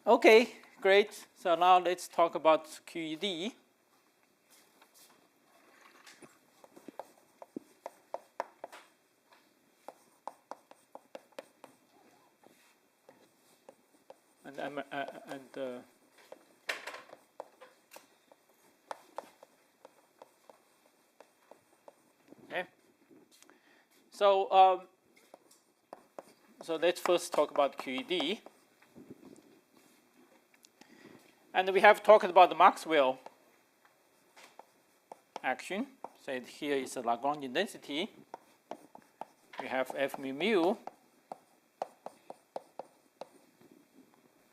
Okay, great. So now let's talk about QED. Okay. So so let's first talk about QED. And we have talked about the Maxwell action. Say here is a Lagrangian density. We have F mu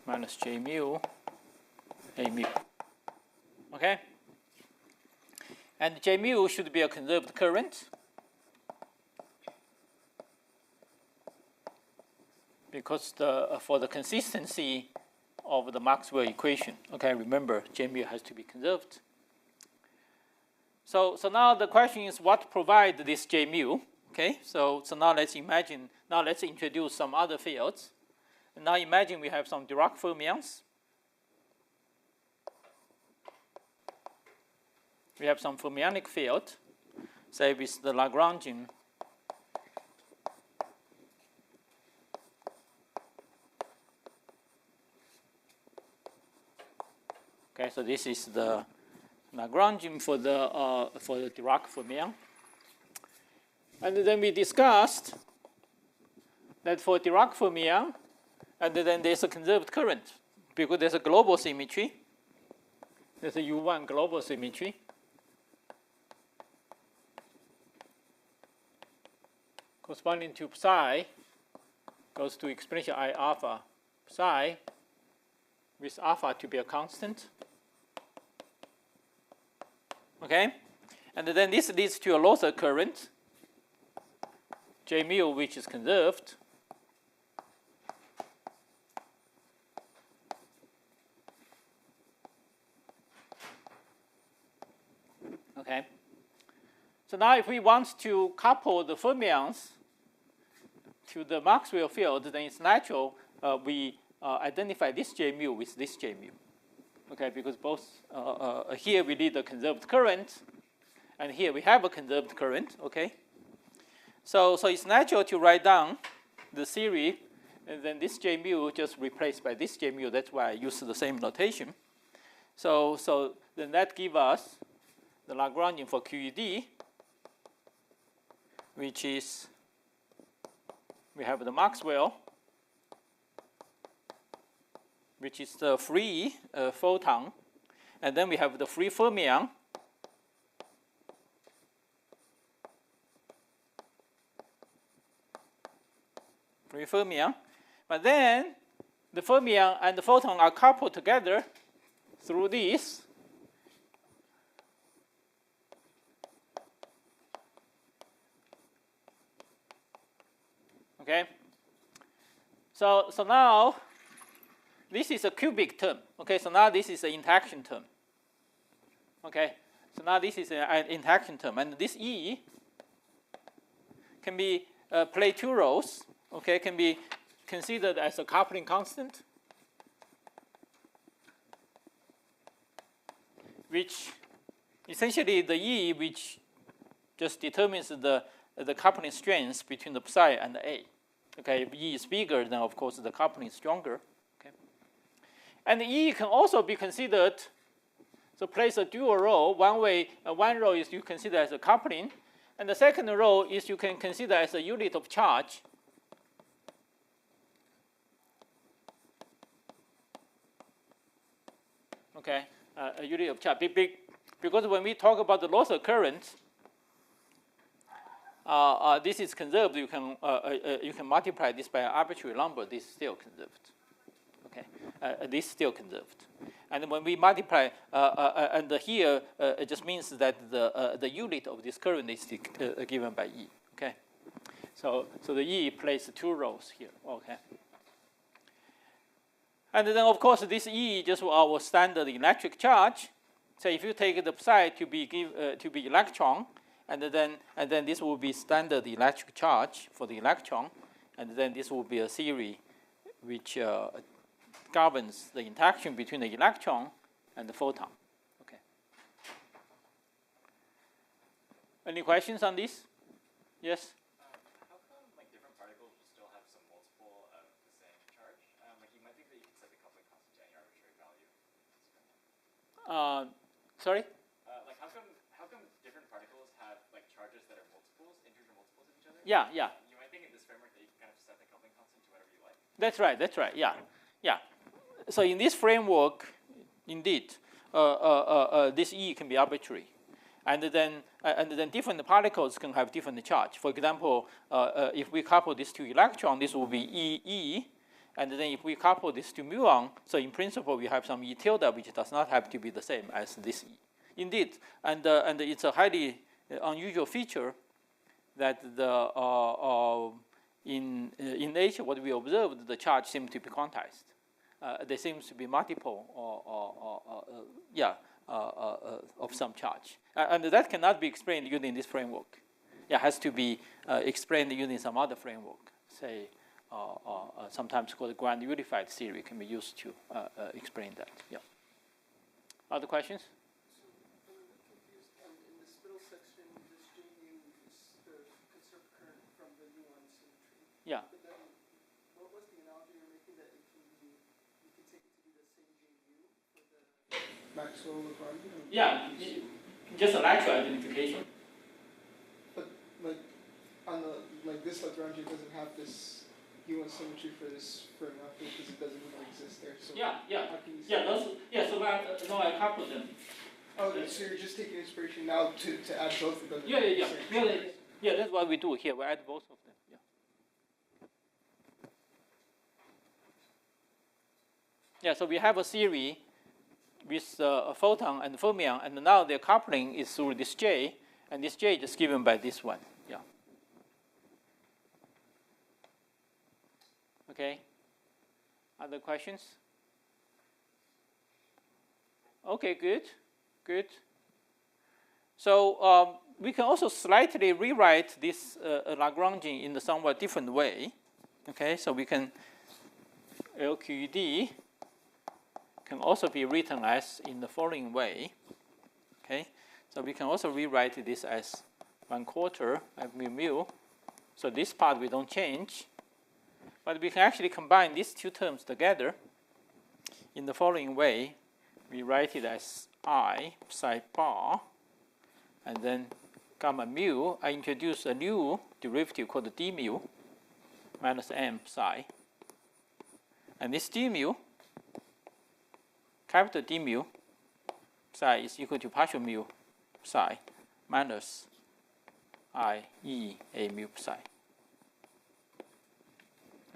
minus J mu A mu. Okay? And J mu should be a conserved current because for the consistency of the Maxwell equation. Okay, remember J mu has to be conserved. So now the question is what provides this J mu? Okay, so now let's imagine, now let's introduce some other fields. And now imagine we have some Dirac fermions. We have some fermionic field, say with the Lagrangian okay, so this is the Lagrangian for the Dirac fermion. And then we discussed that for Dirac fermion, and then there's a conserved current because there's a global symmetry. There's a U1 global symmetry. Corresponding to psi goes to exponential I alpha psi with alpha to be a constant. Okay? And then this leads to a lossy current, J mu, which is conserved. Okay? So now if we want to couple the fermions to the Maxwell field, then it's natural we identify this J mu with this J mu. Okay, because both here we need a conserved current, and here we have a conserved current. Okay, so it's natural to write down the series, and then this J mu just replaced by this J mu. That's why I use the same notation. So then that gives us the Lagrangian for QED, which is we have the Maxwell, which is the free photon, and then we have the free fermion, but then the fermion and the photon are coupled together through this. Okay, so now this is a cubic term. Okay, so now this is an interaction term. Okay, so now this is an interaction term, and this E can be play two roles. Okay, can be considered as a coupling constant, which essentially the E which just determines the coupling strength between the psi and the A. Okay, if E is bigger, then of course the coupling is stronger. Okay, and E can also be considered. So plays a dual role. One role is you consider as a coupling, and the second role is you can consider as a unit of charge. Okay, a unit of charge. Because when we talk about the loss of current, this is conserved. You can multiply this by an arbitrary number. This is still conserved. Okay, this is still conserved. And when we multiply, and here it just means that the unit of this current is given by E. Okay, so the E plays two roles here. Okay, and then of course this E just our standard electric charge. So if you take the psi to be electron, and then this will be standard electric charge for the electron, and then this will be a series which governs the interaction between the electron and the photon. Okay. Any questions on this? Yes? How come different particles will still have some multiple of the same charge? You might think that you could set the coupling constant to any arbitrary value. Sorry? How come different particles have charges that are multiples, integer multiples of each other? Yeah, yeah. You might think in this framework that you can kind of set the coupling constant to whatever you like. That's right. That's right. Yeah, yeah. So in this framework, indeed, this E can be arbitrary, and then different particles can have different charge. For example, if we couple this to electron, this will be E, and then if we couple this to muon, so in principle we have some E tilde which does not have to be the same as this E. Indeed, and it's a highly unusual feature that in nature what we observed, the charge seems to be quantized. There seems to be multiple of some charge, and that cannot be explained using this framework. It has to be explained using some other framework, say sometimes called grand unified theory can be used to explain that. Yeah. Other questions? So I'm a bit confused. In this middle section, this J mu is the conserved current from the muon symmetry. Yeah. But then, what was the analogy you're making that you can take it to be the same J mu for the Maxwell Lagrangian? Yeah, just a lateral identification. But on this Lagrangian doesn't have this muon symmetry for this Fermat because it doesn't even exist there. So Yeah. how can you say So now I couple them. Okay, so you're just taking inspiration now to add both of them. Yeah, that's what we do here. We add both of them. Yeah. Yeah, so we have a theory with a photon and fermion, and now their coupling is through this J, and this J is given by this one. Yeah. Okay. Other questions? Okay, good. Good. So we can also slightly rewrite this Lagrangian in a somewhat different way. Okay, so we can LQED can also be written as in the following way. Okay, so we can also rewrite this as 1/4 of mu. So this part we don't change, but we can actually combine these two terms together in the following way. We write it as I psi bar, and then gamma mu. I introduce a new derivative called d mu minus m psi. And this d mu, capital D mu psi is equal to partial mu psi minus I e a mu psi.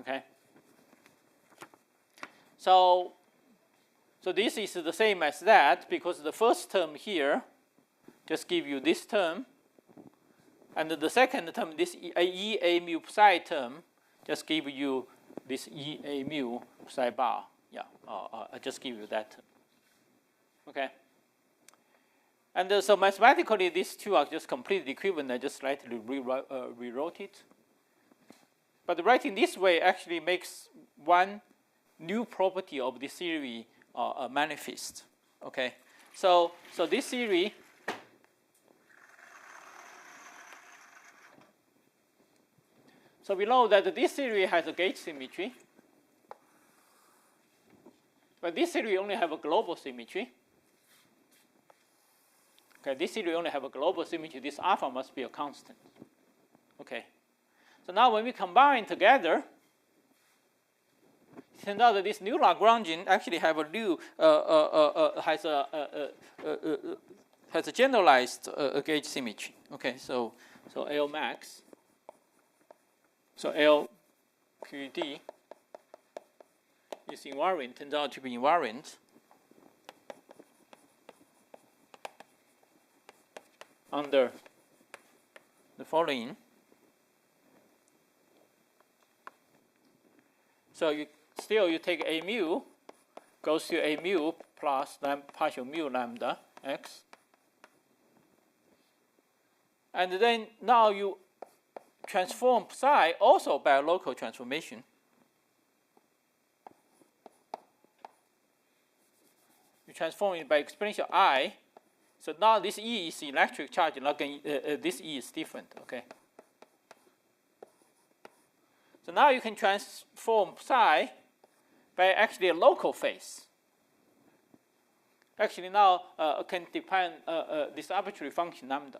Okay. So this is the same as that because the first term here just give you this term, and the second term, this e a mu psi term, just give you this e a mu psi bar. Yeah, I just give you that term. Okay. And so mathematically, these two are just completely equivalent. I just slightly rewrote it. But writing this way actually makes one new property of this theory manifest. Okay. So this theory So we know that this theory has a gauge symmetry, but this theory only have a global symmetry. Okay, this theory only have a global symmetry. This alpha must be a constant. Okay, so now when we combine together, it turns out that this new Lagrangian actually have a new has a generalized gauge symmetry. Okay, so L max. So LQD is invariant, turns out to be invariant under the following. So you take a mu goes to a mu plus partial mu lambda x, and then now you transform psi also by a local transformation. transform it by exponential I. So now this E is electric charge, this E is different, okay? So now you can transform psi by actually a local phase. Actually now can define this arbitrary function lambda.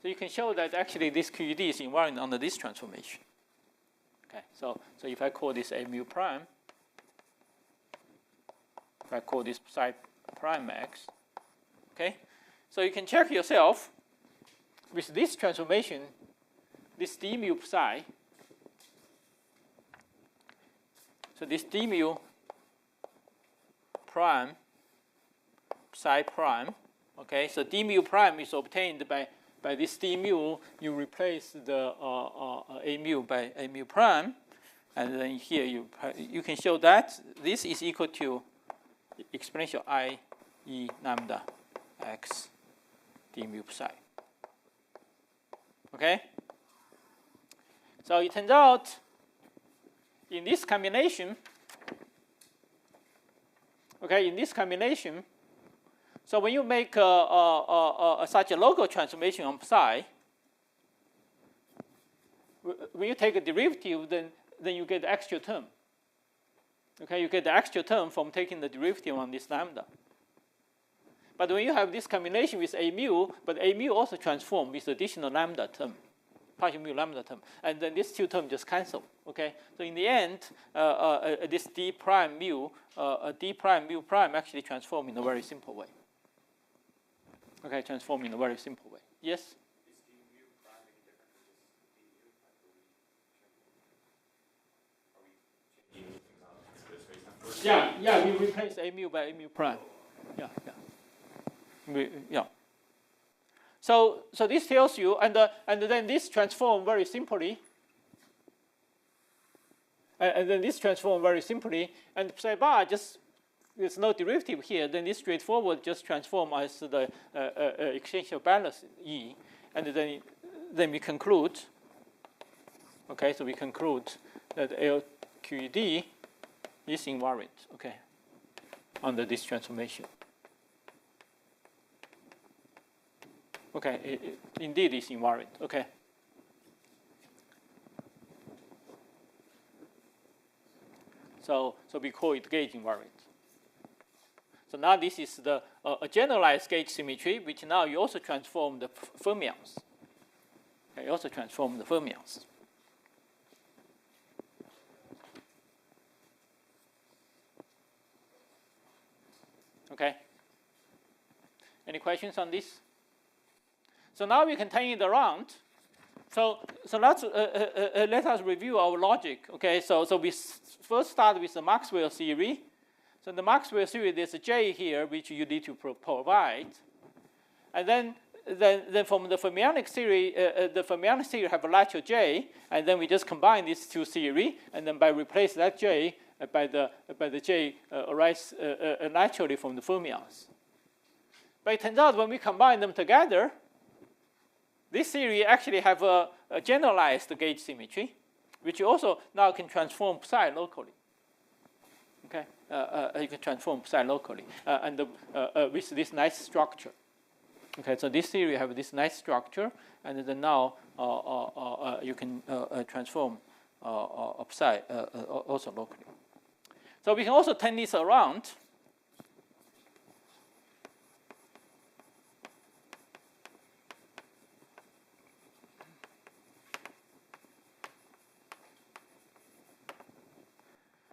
So you can show that actually this QED is invariant under this transformation. Okay, so if I call this a mu prime, if I call this psi prime x, okay, so you can check yourself with this transformation, this d mu psi. So this d mu prime psi prime, okay, so d mu prime is obtained by this d mu. You replace the a mu by a mu prime, and then here you can show that this is equal to exponential I e lambda x d mu psi. Okay? So it turns out in this combination, okay, in this combination, so when you make such a local transformation on psi, when you take a derivative, then you get the extra term. Okay, you get the extra term from taking the derivative on this lambda. But when you have this combination with a mu, but a mu also transform with additional lambda term, partial mu lambda term, and then these two terms just cancel. Okay, so in the end, this d prime mu, d prime mu prime actually transform in a very simple way. Okay, transform in a very simple way. Yes? Is d mu prime any different from just d mu? Are we changing things out to the space time? Yeah, we replace a mu by a mu prime. Yeah. So this tells you, and then this transform very simply. And then this transform very simply, and psi bar just, there's no derivative here, then this straightforward just transform as the extension balance E, and then we conclude, okay, so we conclude that LQED is invariant, okay, under this transformation. Okay, it indeed is invariant, okay. So we call it gauge invariant. So now this is the a generalized gauge symmetry, which now you also transform the fermions. Okay, you also transform the fermions. Okay. Any questions on this? So now we can turn it around. So let's let us review our logic. Okay, so we first start with the Maxwell theory. So the Maxwell theory, there's a J here which you need to provide, and then from the fermionic theory, have a lateral J, and then we just combine these two theory, and then by replace that J by the J arise naturally from the fermions. But it turns out when we combine them together, this theory actually have a generalized gauge symmetry, which you also now can transform psi locally. Okay, you can transform psi locally, and with this nice structure. Okay, so this theory have this nice structure, and then now you can transform psi also locally. So we can also turn this around.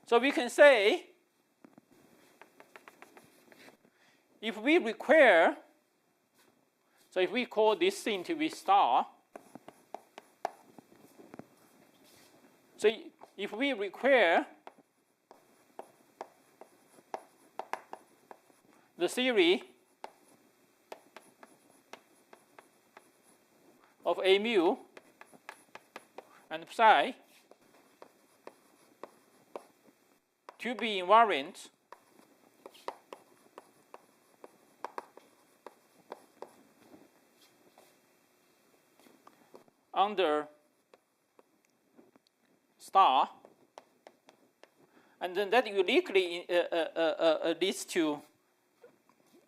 So we can say, if we require, so if we call this thing to be star, so if we require the theory of a mu and psi to be invariant under star, and then that uniquely leads to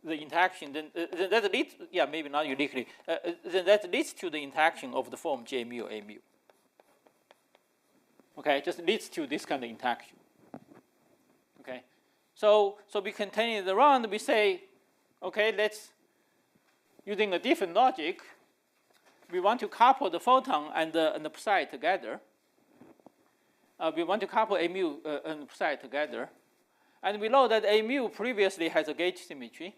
the interaction, then that leads, yeah, maybe not uniquely, then that leads to the interaction of the form J mu A mu. Okay, just leads to this kind of interaction. Okay, so we continue the round. We say, okay, let's using a different logic. We want to couple the photon and the psi together. We want to couple A mu and psi together. And we know that A mu previously has a gauge symmetry.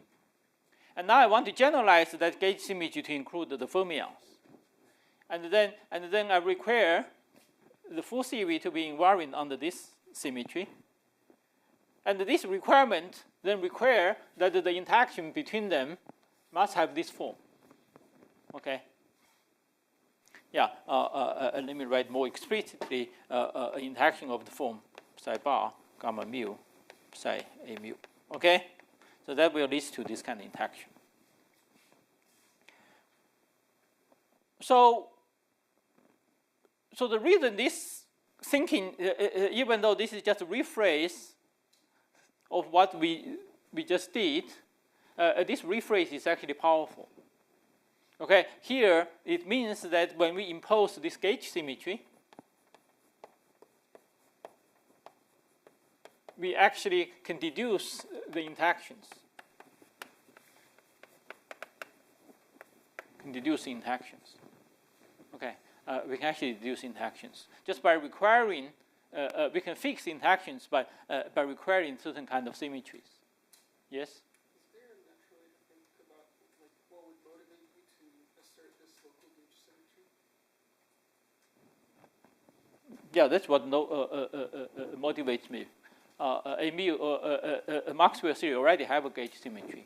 And now I want to generalize that gauge symmetry to include the fermions. And then I require the full CV to be invariant under this symmetry. And this requirement then require that the interaction between them must have this form. Okay. Yeah. Let me write more explicitly: interaction of the form psi bar gamma mu psi A mu. Okay. So that will lead to this kind of interaction. So the reason this thinking, even though this is just a rephrase of what we just did, this rephrase is actually powerful. Okay, here it means that when we impose this gauge symmetry, we actually can deduce the interactions. Okay, we can actually deduce interactions just by requiring. We can fix interactions by requiring certain kind of symmetries. Yes. Is there a natural way to think about like what would motivate you to assert this local gauge symmetry? Yeah, that's what motivates me. Maxwell theory already have a gauge symmetry.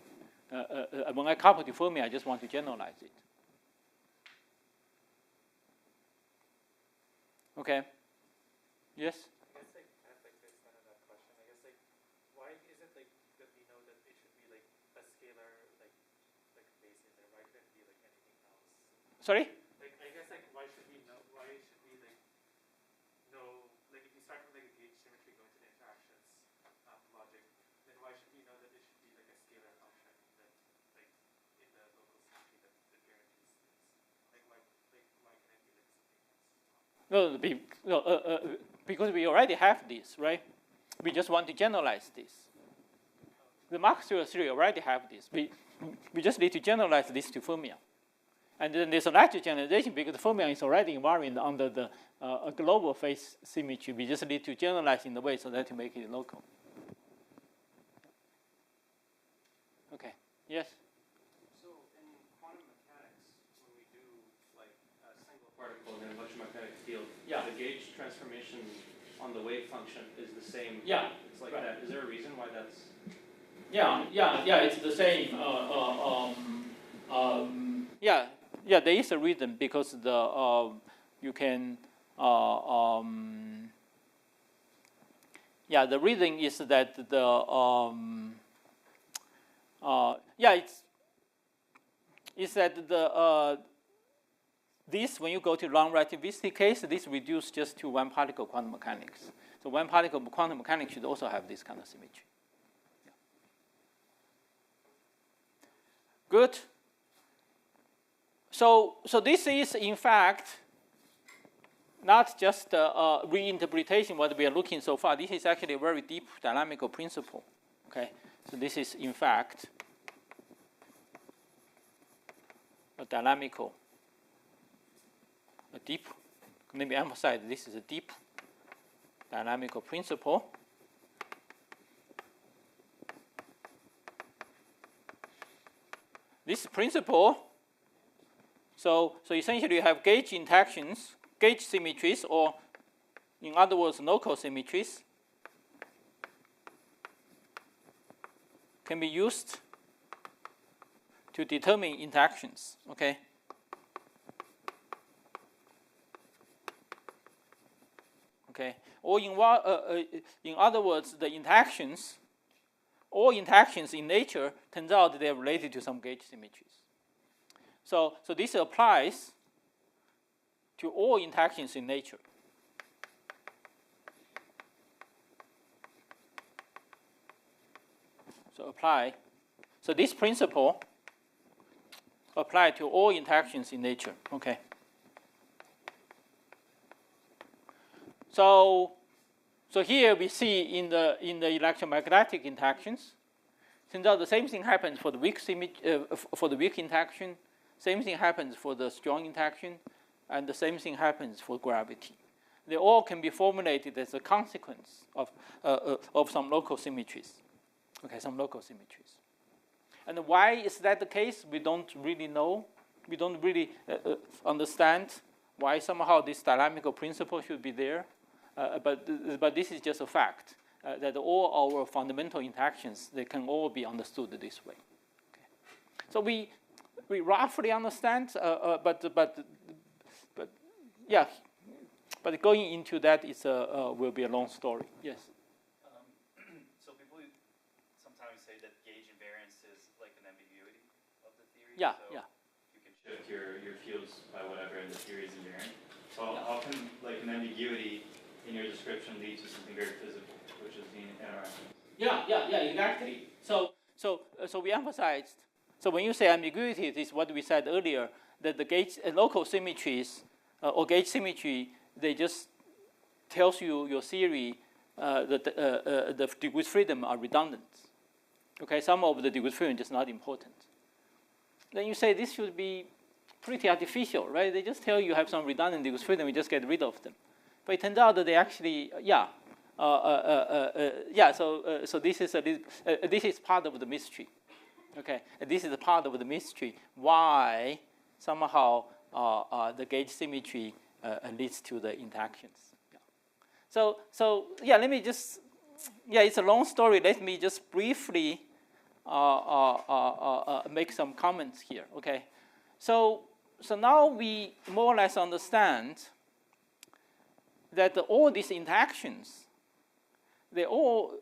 When I couple the fermi, I just want to generalize it. Okay. Yes. I guess like kind of like based on that question, I guess like why is it like that we know that it should be like a scalar like base in there? Why couldn't it be like anything else? Sorry? Like I guess like why should we know like if you start from like a gauge symmetry going to the interactions logic, then why should we know that it should be like a scalar function that like in the local symmetry that guarantees this? Like why can it be like something else? Because we already have this, right? We just want to generalize this. The Maxwell theory already have this. We just need to generalize this to fermion. And then there's a lateral generalization because the fermion is already invariant under the global phase symmetry. We just need to generalize in a way so that to make it local. Okay. Yes? So in quantum mechanics, when we do like a single particle in a electromagnetic field, the gauge transformation on the wave function is the same. Yeah. It's like that. Is there a reason why that's? Yeah, it's the same. Yeah, there is a reason because you can. The reason is that it's that this when you go to long relativistic case, this reduces just to one particle quantum mechanics. So one particle quantum mechanics should also have this kind of symmetry. Yeah. Good. So this is in fact not just a reinterpretation of what we are looking so far. This is actually a very deep dynamical principle. Okay, so this is in fact a deep. Let me emphasize this is a deep dynamical principle. This principle. So essentially you have gauge interactions, gauge symmetries, or in other words, local symmetries can be used to determine interactions. Okay. Okay. Or in other words, the interactions, all interactions in nature turns out they are related to some gauge symmetries. So this applies to all interactions in nature. So So this principle applies to all interactions in nature. Okay. So here we see in the electromagnetic interactions, turns out the same thing happens for the weak interaction, same thing happens for the strong interaction, and the same thing happens for gravity. They all can be formulated as a consequence of some local symmetries. Okay, some local symmetries. And why is that the case? We don't really know. We don't really understand why somehow this dynamical principle should be there. But this is just a fact that all our fundamental interactions, they can all be understood this way. Okay. So we roughly understand, but yeah. But going into that will be a long story. Yes. So people sometimes say that gauge invariance is like an ambiguity of the theory. Yeah, so yeah. You can shift your fields by whatever, and the theory is invariant. So how can like an ambiguity in your description lead to something very physical, which is the interaction? Yeah, exactly. So we emphasized. So when you say ambiguity, this is what we said earlier, that the gauge local symmetries or gauge symmetry, they just tells you your theory that the degrees of freedom are redundant. Okay, some of the degrees of freedom is just not important. Then you say this should be pretty artificial, right? They just tell you have some redundant degrees of freedom, you just get rid of them. But it turns out that they actually, So this is part of the mystery. Okay, and this is a part of the mystery why somehow the gauge symmetry leads to the interactions. Yeah. So let me just, it's a long story. Let me just briefly make some comments here. Okay, so now we more or less understand that all these interactions, they all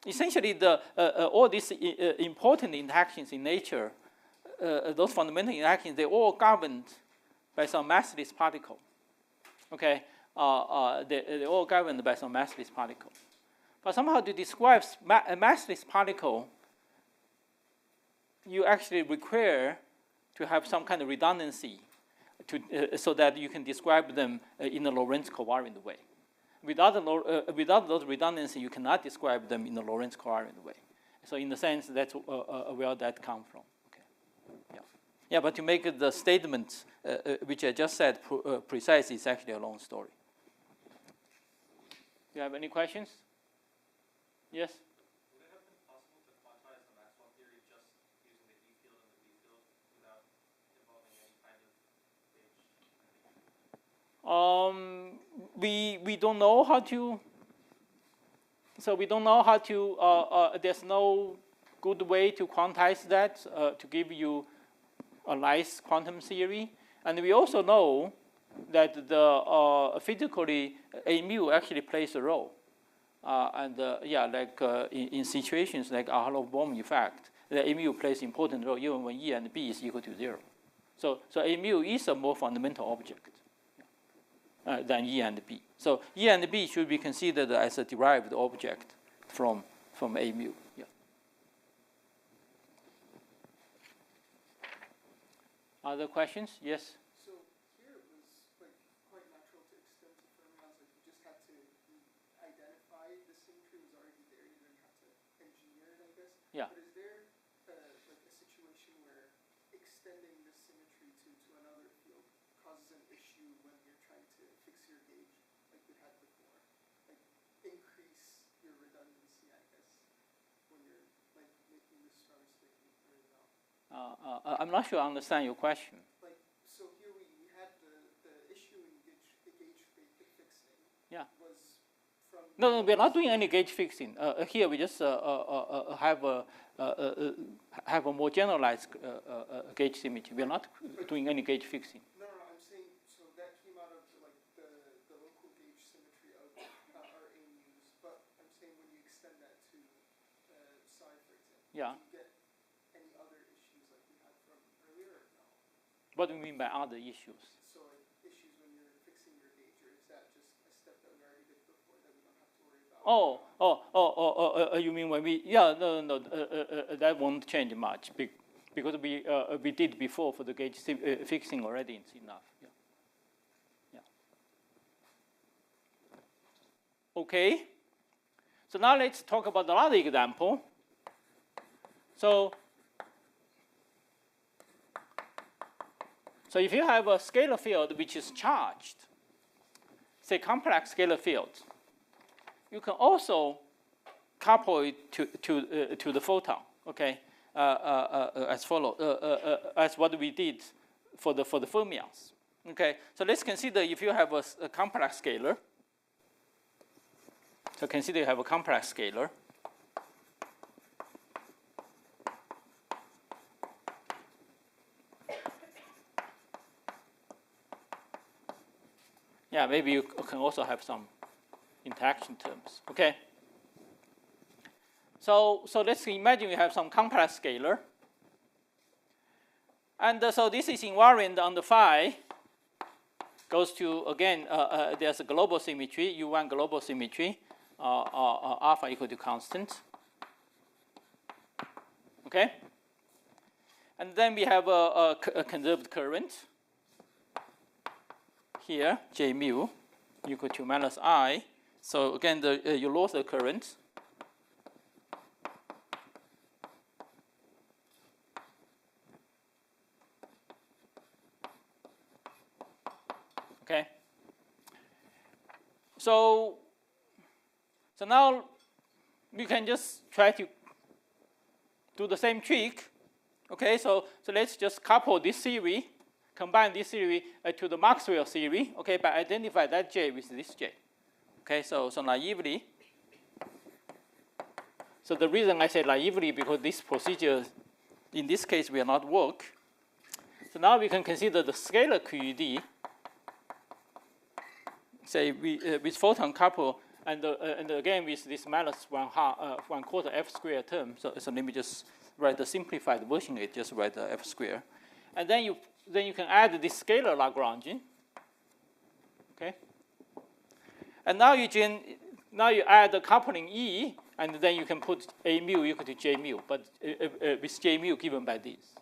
essentially all these important interactions in nature, those fundamental interactions, they're all governed by some massless particle. Okay, they're all governed by some massless particle. But somehow to describe a massless particle, you actually require to have some kind of redundancy so that you can describe them in a Lorentz covariant way. Without those redundancy, you cannot describe them in a Lorentz covariant way. So in a sense, that's where that comes from. Okay. Yeah, but to make the statement which I just said precise is actually a long story. Do you have any questions? Yes? Would it have been possible to quantize the Maxwell theory just using the E field and the B field without involving any kind of gauge? We don't know how to. So we don't know how to. There's no good way to quantize that to give you a nice quantum theory, and we also know that the physically a mu actually plays a role, in situations like a Harlow-Bohm effect, the a mu plays important role even when E and B is equal to 0. So a mu is a more fundamental object than E and B. So E and B should be considered as a derived object from a mu. Yeah. Other questions? Yes. So here it was like quite natural to extend to fermions. Like you just had to identify the symmetry was already there. You didn't have to engineer it, I guess. Yeah. But is there like a situation where extending the symmetry to another field causes an issue when you're trying to fix your gauge, like we had before? Like increase your redundancy, I guess, when you're like making the star sticky or no? I'm not sure I understand your question. Like, so here we had the issue in gauge fixing. Yeah. Was from. No, we're not doing any gauge fixing. Here we just have a more generalized gauge symmetry. We're not doing any gauge fixing. No, I'm saying so that came out of like the local gauge symmetry of our AMUs, but I'm saying when you extend that to psi, for example, Yeah. do you get any other issues like we had from earlier or no? What do you mean by other issues? So like issues when you're fixing your gauge, or is that just a step that we already did before that we don't have to worry about? You mean when we? Yeah, no, that won't change much because we did before for the gauge fixing already. It's enough. Yeah. Okay. So now let's talk about another example. So if you have a scalar field which is charged, say complex scalar field, you can also couple it to the photon. Okay, as follows, as what we did for the fermions. Okay, so let's consider if you have a complex scalar. So consider you have a complex scalar. Yeah, maybe you can also have some interaction terms. Okay. So let's imagine we have some complex scalar. And so this is invariant on the phi. Goes to, again, there's a global symmetry, U1 global symmetry, alpha equal to constant. Okay? And then we have a conserved current. Here, J mu equal to minus I. So again, you lose the current. Okay. So now we can just try to do the same trick. Okay, so let's just couple this theory, combine this theory to the Maxwell theory, okay, by identify that J with this J. Okay, so naively. So the reason I say naively because this procedure, in this case, will not work. So now we can consider the scalar QED, say with photon couple, and again with this minus 1/4 f squared term. So let me just write the simplified version. It just write the f squared, and then you can add this scalar Lagrangian. Okay. And now you add the coupling E, and then you can put A mu equal to J mu, but with J mu given by this.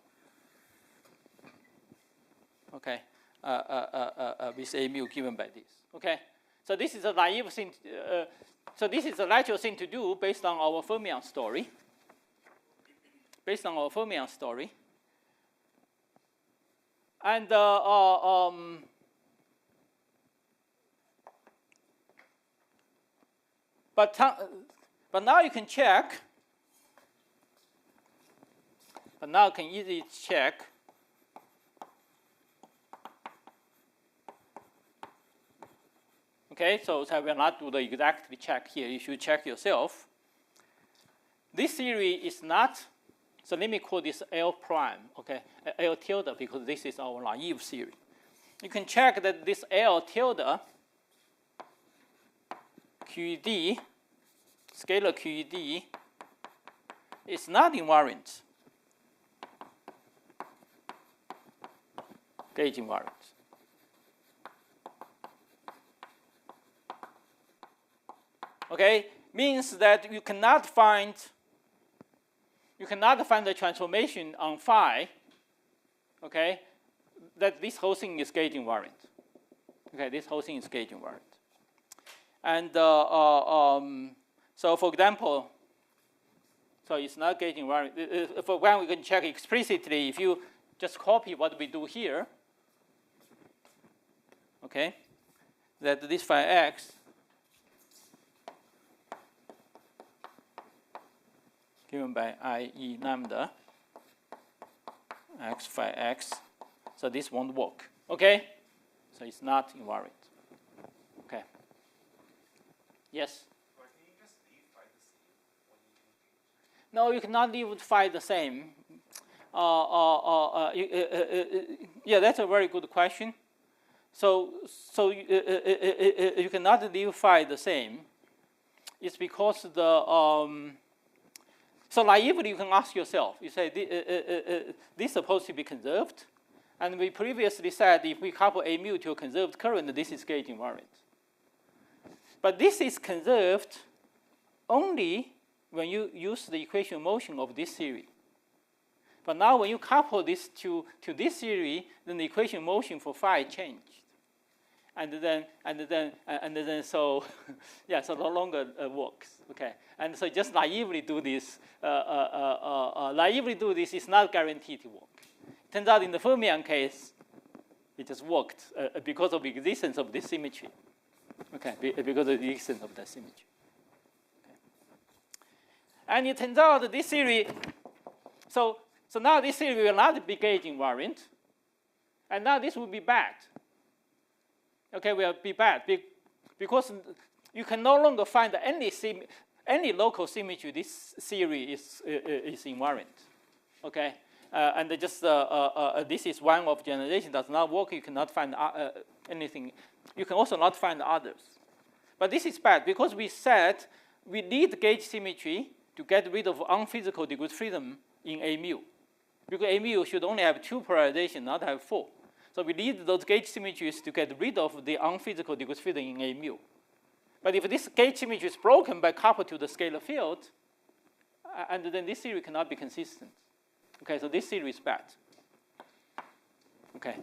Okay. With A mu given by this. Okay. So this is a naive thing. So this is a natural thing to do based on our fermion story. And but now you can check. But now you can easily check. Okay, so I will not do the exact check here. You should check yourself. This theory is not. So let me call this L prime. Okay, L tilde because this is our naive theory. You can check that this L tilde QED, scalar QED, is not invariant. Gauge invariant. Okay, means that you cannot find the transformation on phi. Okay, that this whole thing is gauge invariant. Okay, this whole thing is gauge invariant. And so, for example, so it's not gauge invariant. For one, we can check explicitly if you just copy what we do here. Okay, that this phi x given by I.E. lambda x phi x. So this won't work. Okay? So it's not invariant. Okay. Yes? Or can you just leave phi the same when you engage? No, you cannot leave phi the same. Yeah, that's a very good question. So you cannot leave phi the same. It's because the so naively you can ask yourself. You say this is supposed to be conserved, and we previously said if we couple A mu to a conserved current, this is gauge invariant. But this is conserved only when you use the equation of motion of this theory. But now when you couple this to this theory, then the equation of motion for phi changed. And then so yeah, so no longer works. Okay, and so just naively do this. Naively do this is not guaranteed to work. Turns out in the Fermion case, it just worked because of the existence of this symmetry. Okay, because of the existence of that symmetry. Okay. And it turns out that this theory. So now this theory will not be gauge invariant, and now this will be bad. Okay, will be bad because you can no longer find any local symmetry. This theory is invariant. Okay, and just this is one of generalization does not work. You cannot find anything. You can also not find others. But this is bad because we said we need gauge symmetry to get rid of unphysical degree freedom in A mu. Because A mu should only have 2 polarization, not have 4. So we need those gauge symmetries to get rid of the unphysical degree freedom in A mu. But if this gauge symmetry is broken by coupled to the scalar field, and then this theory cannot be consistent. Okay, so this theory is bad. Okay,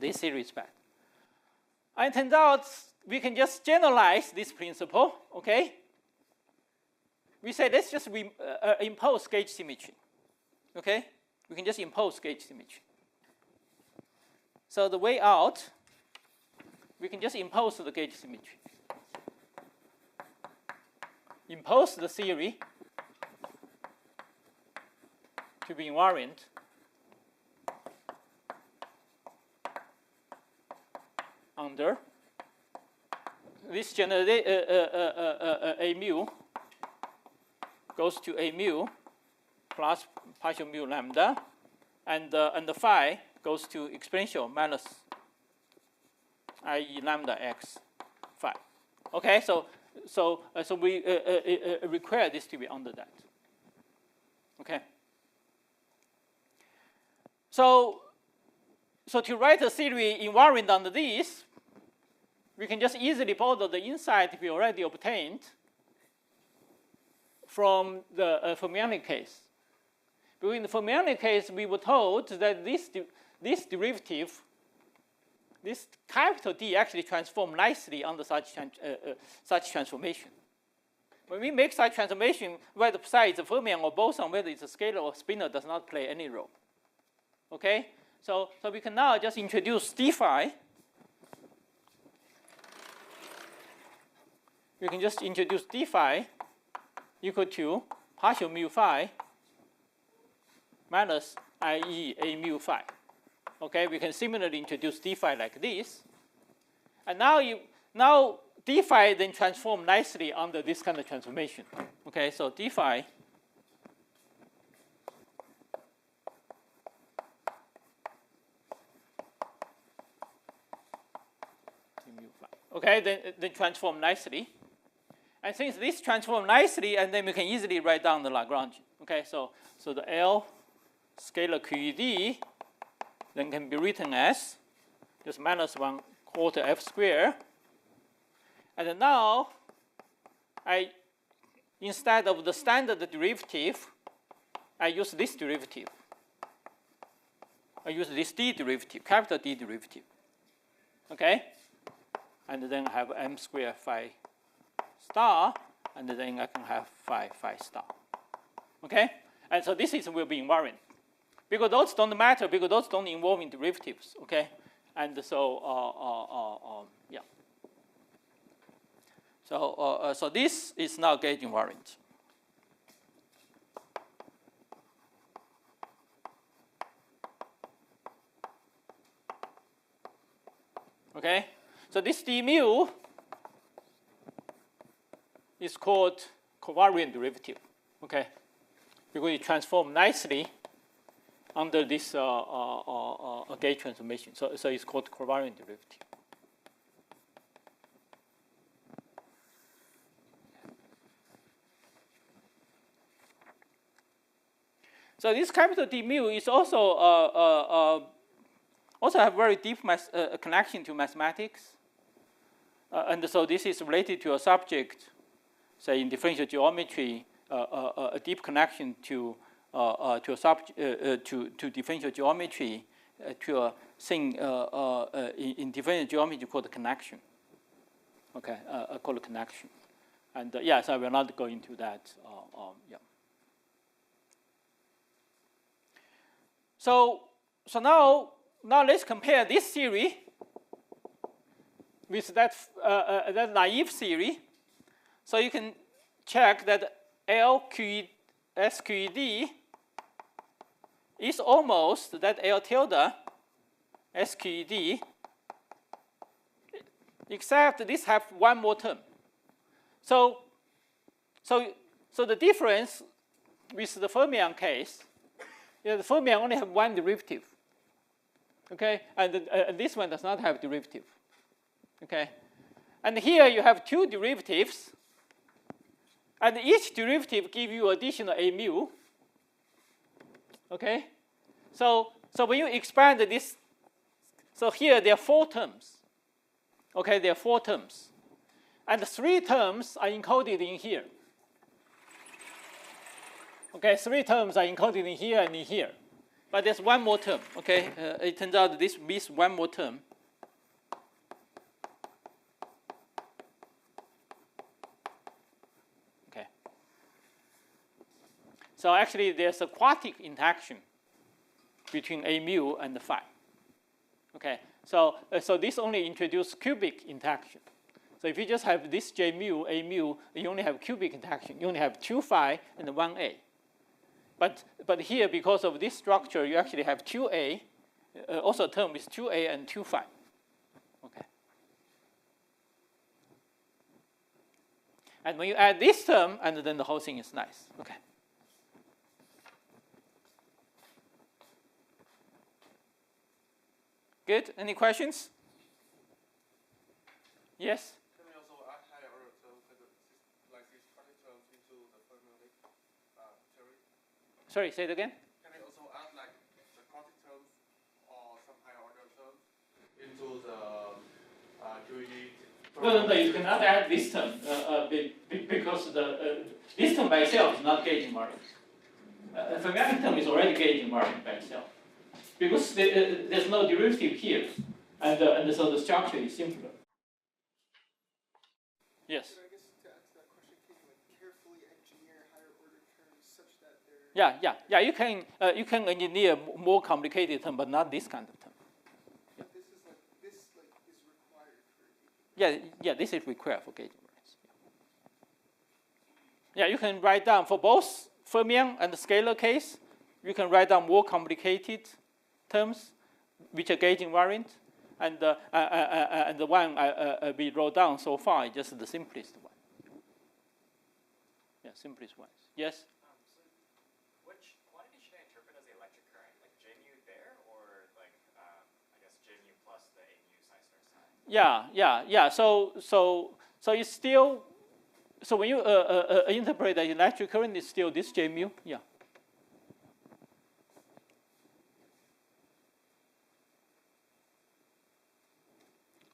this theory is bad. And it turns out we can just generalize this principle. Okay, we say let's just impose gauge symmetry. Okay, we can just impose gauge symmetry. So the way out, we can just impose the gauge symmetry. Impose the theory to be invariant under this A mu goes to A mu plus partial mu lambda, and the phi goes to exponential minus i.e. lambda x phi. Okay, so we require this to be under that. Okay. So to write a theory invariant under this, we can just easily borrow the insight we already obtained from the Fermionic case. Because in the Fermionic case, we were told that this derivative, this capital D, actually transforms nicely under such transformation. When we make such transformation, whether psi is a fermion or boson, whether it's a scalar or spinor, does not play any role. Okay, so we can now just introduce d phi. We can just introduce d phi equal to partial mu phi minus i.e. a mu phi. Okay, we can similarly introduce d phi like this, and now d phi then transform nicely under this kind of transformation. Okay, so d phi okay, then transform nicely. And since this transform nicely, and then we can easily write down the Lagrangian. Okay, so the L scalar QED then can be written as just minus 1/4 f squared. And then now, instead of the standard derivative, I use this derivative. I use this d derivative, capital D derivative. Okay? And then I have m squared phi star, and then I can have phi star. Okay? And so this will be invariant. Because those don't matter, because those don't involve in derivatives. Okay? And so, yeah. So this is now gauge invariant. Okay? So this d mu is called covariant derivative. Okay? Because it transforms nicely under this gauge transformation. So it's called covariant derivative. So this capital D mu is also have very deep connection to mathematics, and so this is related to a subject say in differential geometry, a deep connection to differential geometry, to a thing in differential geometry called connection. Okay, called connection. And yes, I will not go into that. Yeah. So now let's compare this theory with that naive theory. So you can check that SQED is almost that L tilde SQED, except this have one more term. So the difference with the fermion case, the fermion only have one derivative. Okay, and this one does not have derivative. Okay, and here you have two derivatives, and each derivative gives you additional a mu. Okay, so when you expand this, so here there are four terms. Okay, there are four terms, and the three terms are encoded in here. Okay, three terms are encoded in here and in here, but there's one more term. Okay, it turns out this means one more term. Okay, so actually there's a quartic interaction between a mu and the phi. Okay, so this only introduces cubic interaction. So if you just have this j mu, a mu, you only have cubic interaction. You only have 2 phi and 1 a. But here, because of this structure, you actually have 2a, also a term with 2a and 2 phi. Okay. And when you add this term, and then the whole thing is nice. Okay. Good. Any questions? Yes? Can we also add higher order terms like these quantum terms into the fermionic theory? Sorry, say it again. Can we also add like the quantum terms or some higher order terms into the QED? No, you cannot add this term because this term by itself is not gauge invariant. The fermionic term is already gauge invariant by itself because there's no derivative here, and so the structure is simpler. Yes. But I guess to answer that question, can you like carefully engineer higher order terms such that they're Yeah. You can engineer more complicated term, but not this kind of term. but this is required for Yeah. This is required for gauge invariance. Yeah, you can write down for both fermion and the scalar case. You can write down more complicated terms, which are gauge invariant. And the one we wrote down so far is just the simplest one. Yeah, simplest one. Yes? So which quantity should I interpret as the electric current? Like J mu there, or like, I guess J mu plus the A mu psi star psi? Yeah. So it's still, so when you interpret the electric current, it's still this J mu. Yeah.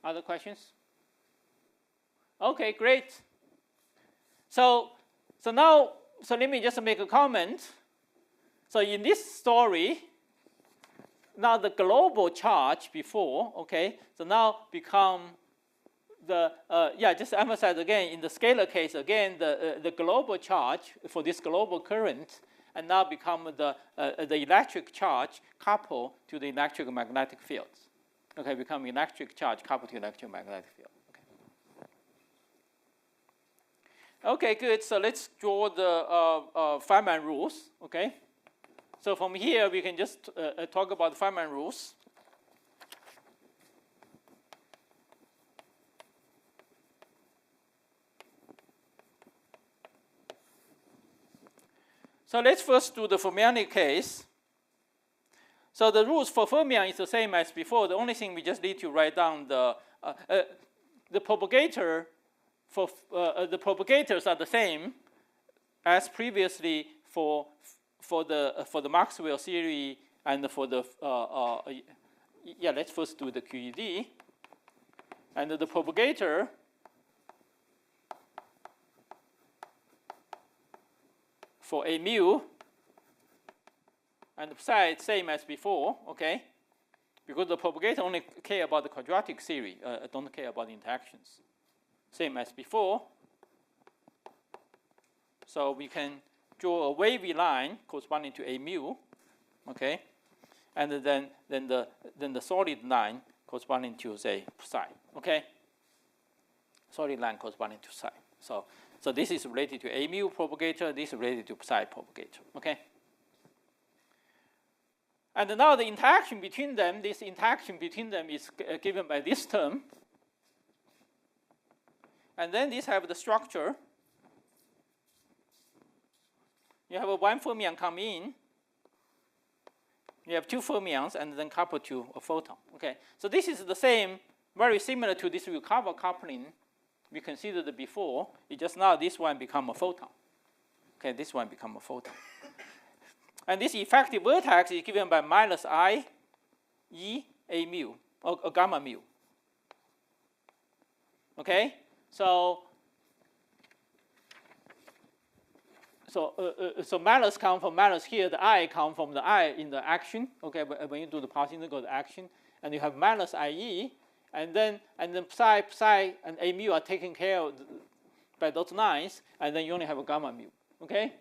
Other questions? Okay, great. So let me just make a comment. So in this story, now the global charge before, okay, so now become the, just to emphasize again, in the scalar case, again, the global charge for this global current, and now become the electric charge coupled to the electromagnetic fields. Okay, become electric charge coupled to electromagnetic field. Okay, good. So let's draw the Feynman rules. Okay. So from here we can just talk about Feynman rules. So let's first do the fermionic case. So the rules for fermion is the same as before. The only thing we just need to write down the propagator for the propagators are the same as previously for the Maxwell theory and for the let's first do the QED, and the propagator for a mu, and psi same as before, okay? Because the propagator only care about the quadratic theory, don't care about the interactions. Same as before. So we can draw a wavy line corresponding to a mu, okay? And then the solid line corresponding to, say, psi, okay? Solid line corresponding to psi. So this is related to a mu propagator, this is related to psi propagator, okay? And now the interaction between them, this interaction between them is given by this term. And then these have the structure. You have a one fermion come in. You have two fermions and then coupled to a photon. Okay, so this is the same, very similar to this recover coupling we considered before. It's just now this one become a photon. Okay, this one become a photon. And this effective vertex is given by minus I E a mu, or gamma mu. Okay, so minus come from minus here. The I come from the I in the action. Okay, but when you do the partial integral action, and you have minus IE, and then psi and a mu are taken care of by those lines, and then you only have a gamma mu. Okay.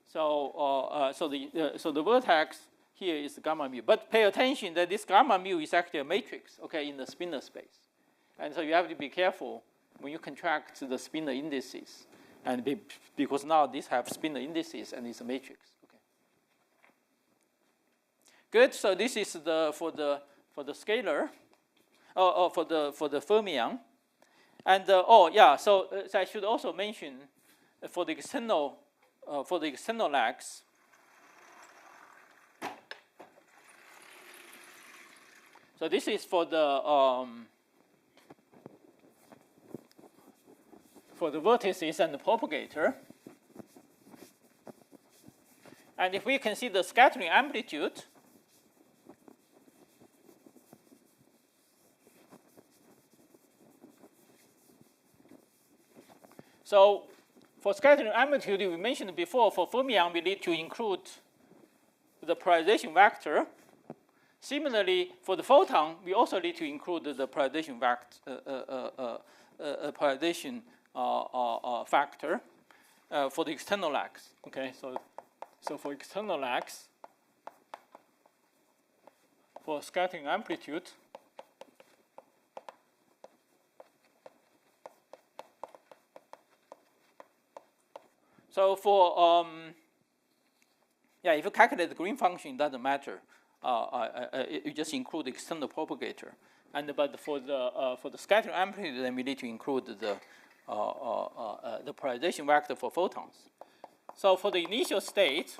So the vertex here is gamma mu. But pay attention that this gamma mu is actually a matrix, okay, in the spinor space. And so you have to be careful when you contract the spinor indices. And because now these have spinor indices and it's a matrix. Okay. Good. So this is for the scalar, for the fermion. And so I should also mention for the external legs. So this is for the vertices and the propagator. And if we consider the scattering amplitude, so for scattering amplitude, we mentioned before, for fermion, we need to include the polarization vector. Similarly, for the photon, we also need to include the polarization factor for the external legs. Okay, so for external legs, for scattering amplitude, so for if you calculate the green function, it doesn't matter. You just include the external propagator. But for the scattering amplitude, then we need to include the polarization vector for photons. So for the initial state,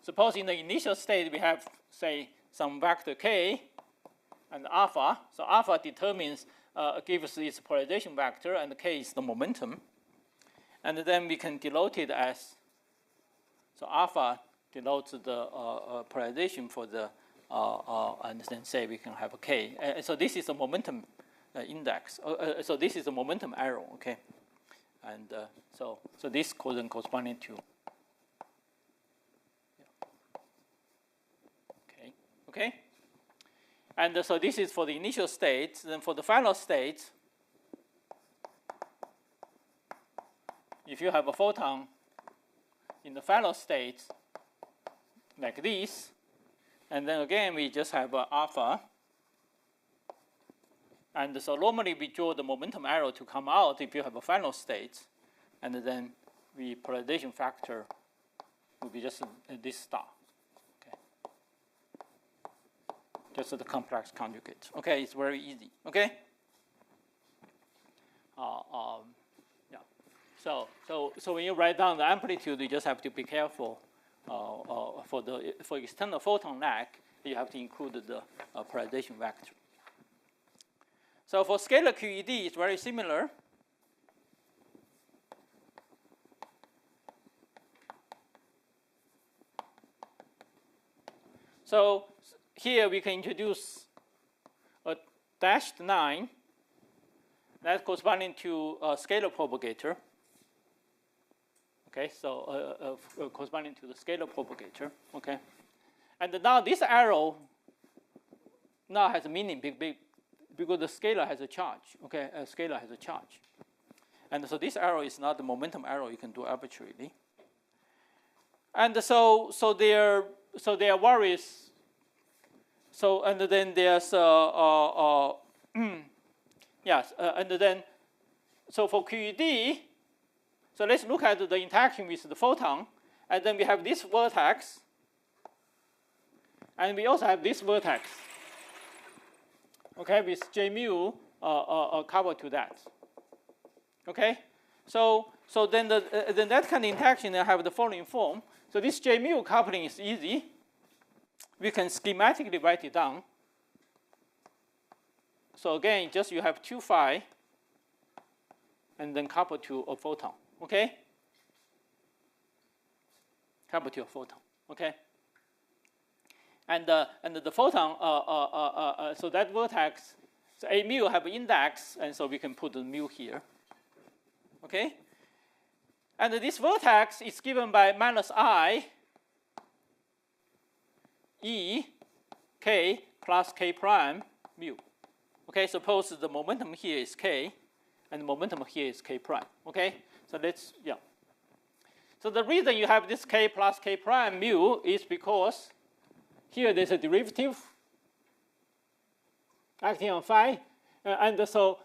suppose in the initial state we have, say, some vector k and alpha. So alpha determines gives its polarization vector, and k is the momentum. And then we can denote it as, so alpha denotes the polarization for the, and then say we can have a k. So this is a momentum index. So this is a momentum arrow, okay? And so this corresponding to, okay? And so this is for the initial state. Then for the final state, if you have a photon in the final state like this, and then again we just have alpha, and so normally we draw the momentum arrow to come out if you have a final state, and then the polarization factor will be just this star, okay? Just the complex conjugate. Okay, it's very easy. Okay. So when you write down the amplitude, you just have to be careful. For external photon lag, you have to include the polarization vector. So for scalar QED, it's very similar. So here we can introduce a dashed line that's corresponding to a scalar propagator. Okay, so corresponding to the scalar propagator. Okay, and now this arrow now has a meaning because the scalar has a charge. Okay, a scalar has a charge, and so this arrow is not the momentum arrow you can do arbitrarily. And so there are various. So and then there's yes, and then so for QED, so let's look at the interaction with the photon, and then we have this vertex, and we also have this vertex. Okay, with J mu coupled to that. Okay, so then then that kind of interaction I have the following form. So this J mu coupling is easy. We can schematically write it down. So again, just you have 2 phi, and then coupled to a photon. Okay, coupled to a photon. Okay, and the photon. So that vertex, so a mu have an index, and so we can put the mu here. Okay, and this vertex is given by minus I E k plus k prime mu. Okay, suppose the momentum here is k, and the momentum here is k prime. Okay, so let's So the reason you have this k plus k prime mu is because here there's a derivative acting on phi, and so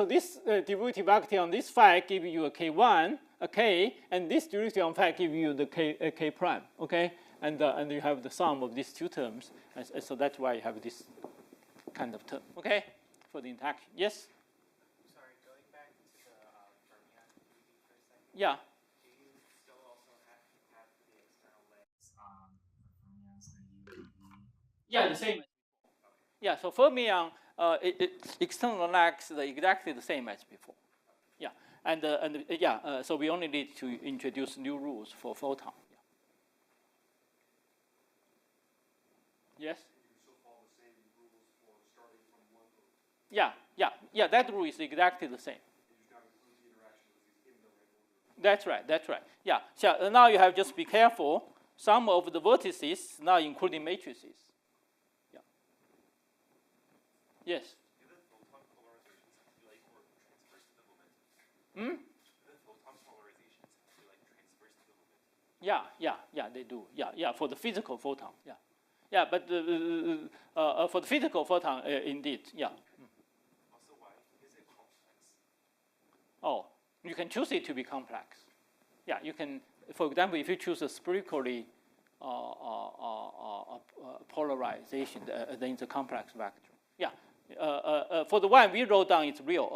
this derivative acting on this phi gives you a k1, a k, and this derivative on phi gives you the k prime. Okay, and you have the sum of these two terms, and so that's why you have this kind of term. Okay, for the interaction. Yes. Sorry, going back to the fermion for a second. Yeah. Do you still also have the external legs for fermions that you? Yeah, the same. Yeah, so fermion external legs are exactly the same as before. Yeah, and so we only need to introduce new rules for photon. Yeah. Yes. You still follow the same rules for starting from one move. Yeah. That rule is exactly the same. You just got to include the interaction in the right order. That's right. Yeah. So now you have just be careful. Some of the vertices now including matrices. Yeah. Yes. Do the photon polarizations have to be like or transverse to the momentum? Do the photon polarizations have to be like transverse to the momentum? Yeah, they do. Yeah, for the physical photon. Yeah, but for the physical photon, indeed, yeah. Also, why is it complex? Oh, you can choose it to be complex. Yeah, you can. For example, if you choose a spherically polarization, then it's a complex vector. Yeah. For the one we wrote down, it's real.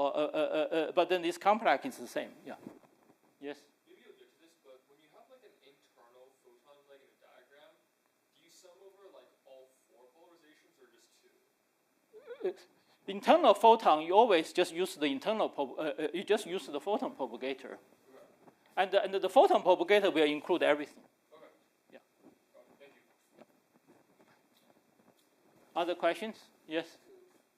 But then this complex is the same. Yeah. Yes. Maybe you'll get to this, but when you have like an internal photon leg in a diagram, do you sum over like all 4 polarizations or just 2? Internal photon, you always just use the internal. You just use the photon propagator. Okay. And the photon propagator will include everything. Okay. Yeah. Thank you. Other questions? Yes.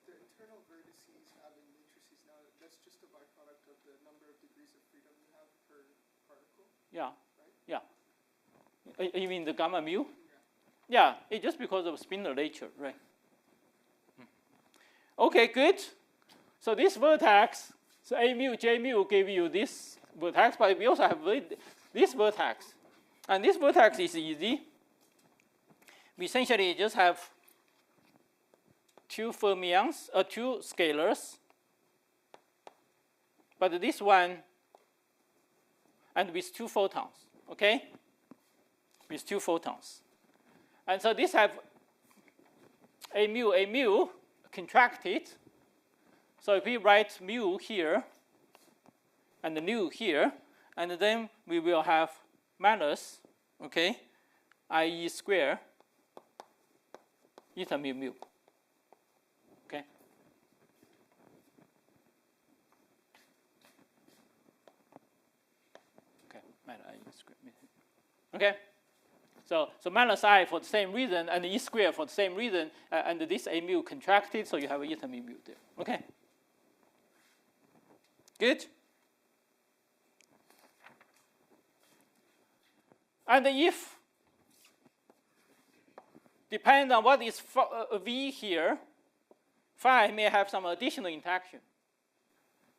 The internal vertices having matrices now, that's just a byproduct of the number of degrees of freedom you have per particle. Yeah. Right? Yeah. You mean the gamma mu? Yeah. It's just because of spinor nature, right? Okay, good. So this vertex, so A mu, J mu give you this vertex, but we also have this vertex. And this vertex is easy. We essentially just have 2 fermions, 2 scalars. But this one, and with 2 photons, okay? With 2 photons. And so this have A mu contracted. So if we write mu here, and the nu here, and then we will have minus, okay, IE square eta mu. Okay. Okay, minus IE square. Okay. So minus I for the same reason, and E square for the same reason, and this A mu contracted, so you have eta mu there. Okay. Good. And if, depending on what is V here, phi may have some additional interaction.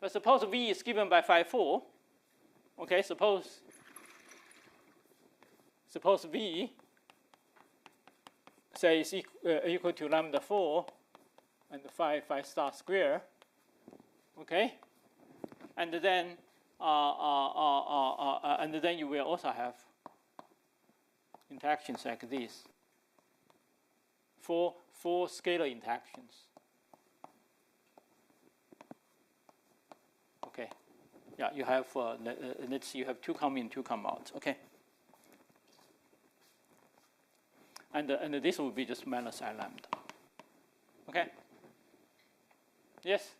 But suppose V is given by phi 4. Okay, suppose V, say, is equal to lambda 4 and phi star square. Okay, and then you will also have interactions like this. Four scalar interactions. Okay, yeah, you have let's see, you have 2 come in, 2 come out. Okay, and this will be just minus I lambda. Okay. Yes.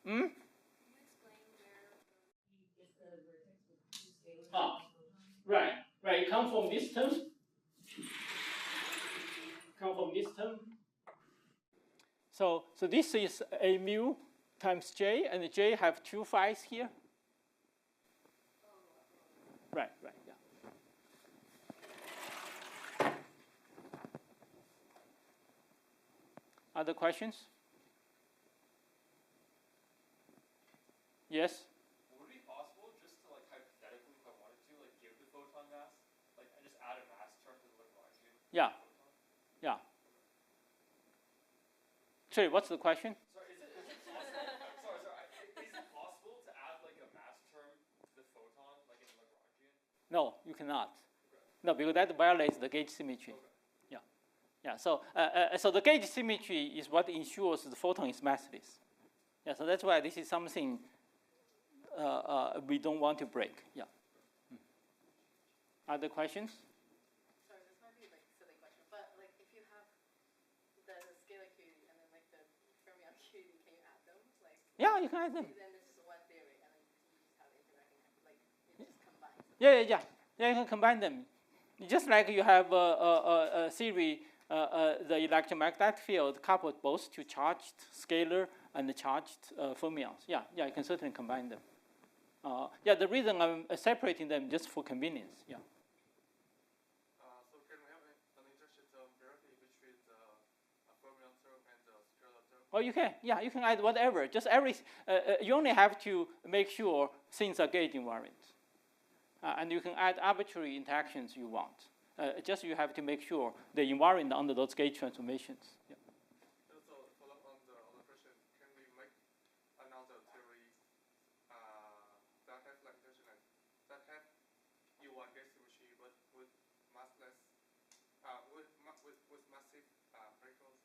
Hmm? Ah, right. It comes from this term. So this is a mu times j, and j have 2 phis here. Right, yeah. Other questions? Yes? Would it be possible just to, like, hypothetically, if I wanted to, like, give the photon mass, like, and just add a mass term to the Lagrangian? Yeah. Yeah. Sorry, what's the question? Sorry, is it possible? Is it possible to add, like, a mass term to the photon, like in Lagrangian? No, you cannot. Okay. No, because that violates the gauge symmetry. Okay. Yeah. So the gauge symmetry is what ensures the photon is massless. Yeah. So that's why this is something we don't want to break. Yeah. Other questions? Sorry, this might be like a silly question, but like if you have the scalar QED and then like the fermion QED, can you add them? Like Yeah, you can add them. then this is one theory, and then you just have interacting, like you just combine them. Yeah. You can combine them. Just like you have a theory, the electromagnetic field coupled both to charged scalar and charged fermions. Yeah, you can certainly combine them. The reason I'm separating them just for convenience. Yeah. So can we have an intersection term directly between the fermion term and the scalar term? Oh, you can. Yeah, you can add whatever. Just you only have to make sure things are gauge invariant. And you can add arbitrary interactions you want. Just you have to make sure they're invariant under those gauge transformations. Yeah. Also, follow up on the other question, can we make another theory that has like intersection that have U1 gauge symmetry but with massless, with massive particles?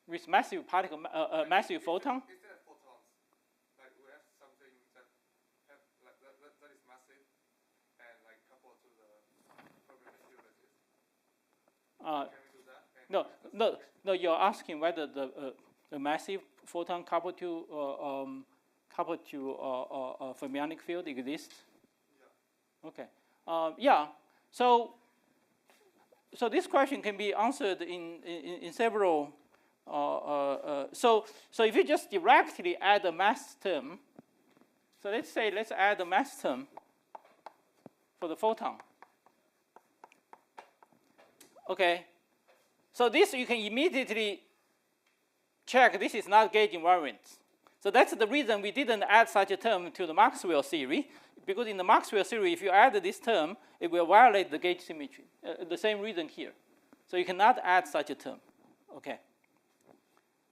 With massive particle, massive photon? Instead of photons, like we have something that have that is massive and like coupled to the fermion field like this. Can we do that? No. You're asking whether the massive photon coupled to fermionic field exists. Yeah. Okay. So this question can be answered in several. So if you just directly add a mass term, so let's add a mass term for the photon. Okay. So this you can immediately check this is not gauge invariant. So that's the reason we didn't add such a term to the Maxwell theory, because in the Maxwell theory, if you add this term, it will violate the gauge symmetry. The same reason here. So you cannot add such a term. Okay.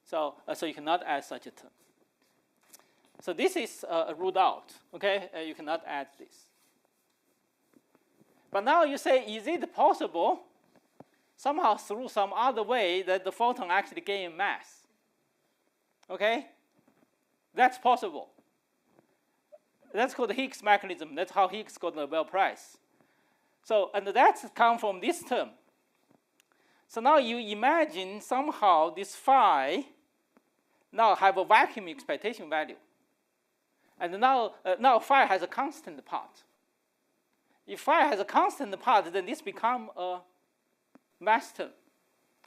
So you cannot add such a term. So this is ruled out. Okay, you cannot add this. But now you say, is it possible somehow through some other way that the photon actually gain mass? Okay, that's possible. That's called the Higgs mechanism. That's how Higgs got the Nobel Prize. So, and that's come from this term. So now you imagine somehow this phi now have a vacuum expectation value. And now phi has a constant part. If phi has a constant part, then this becomes a mass term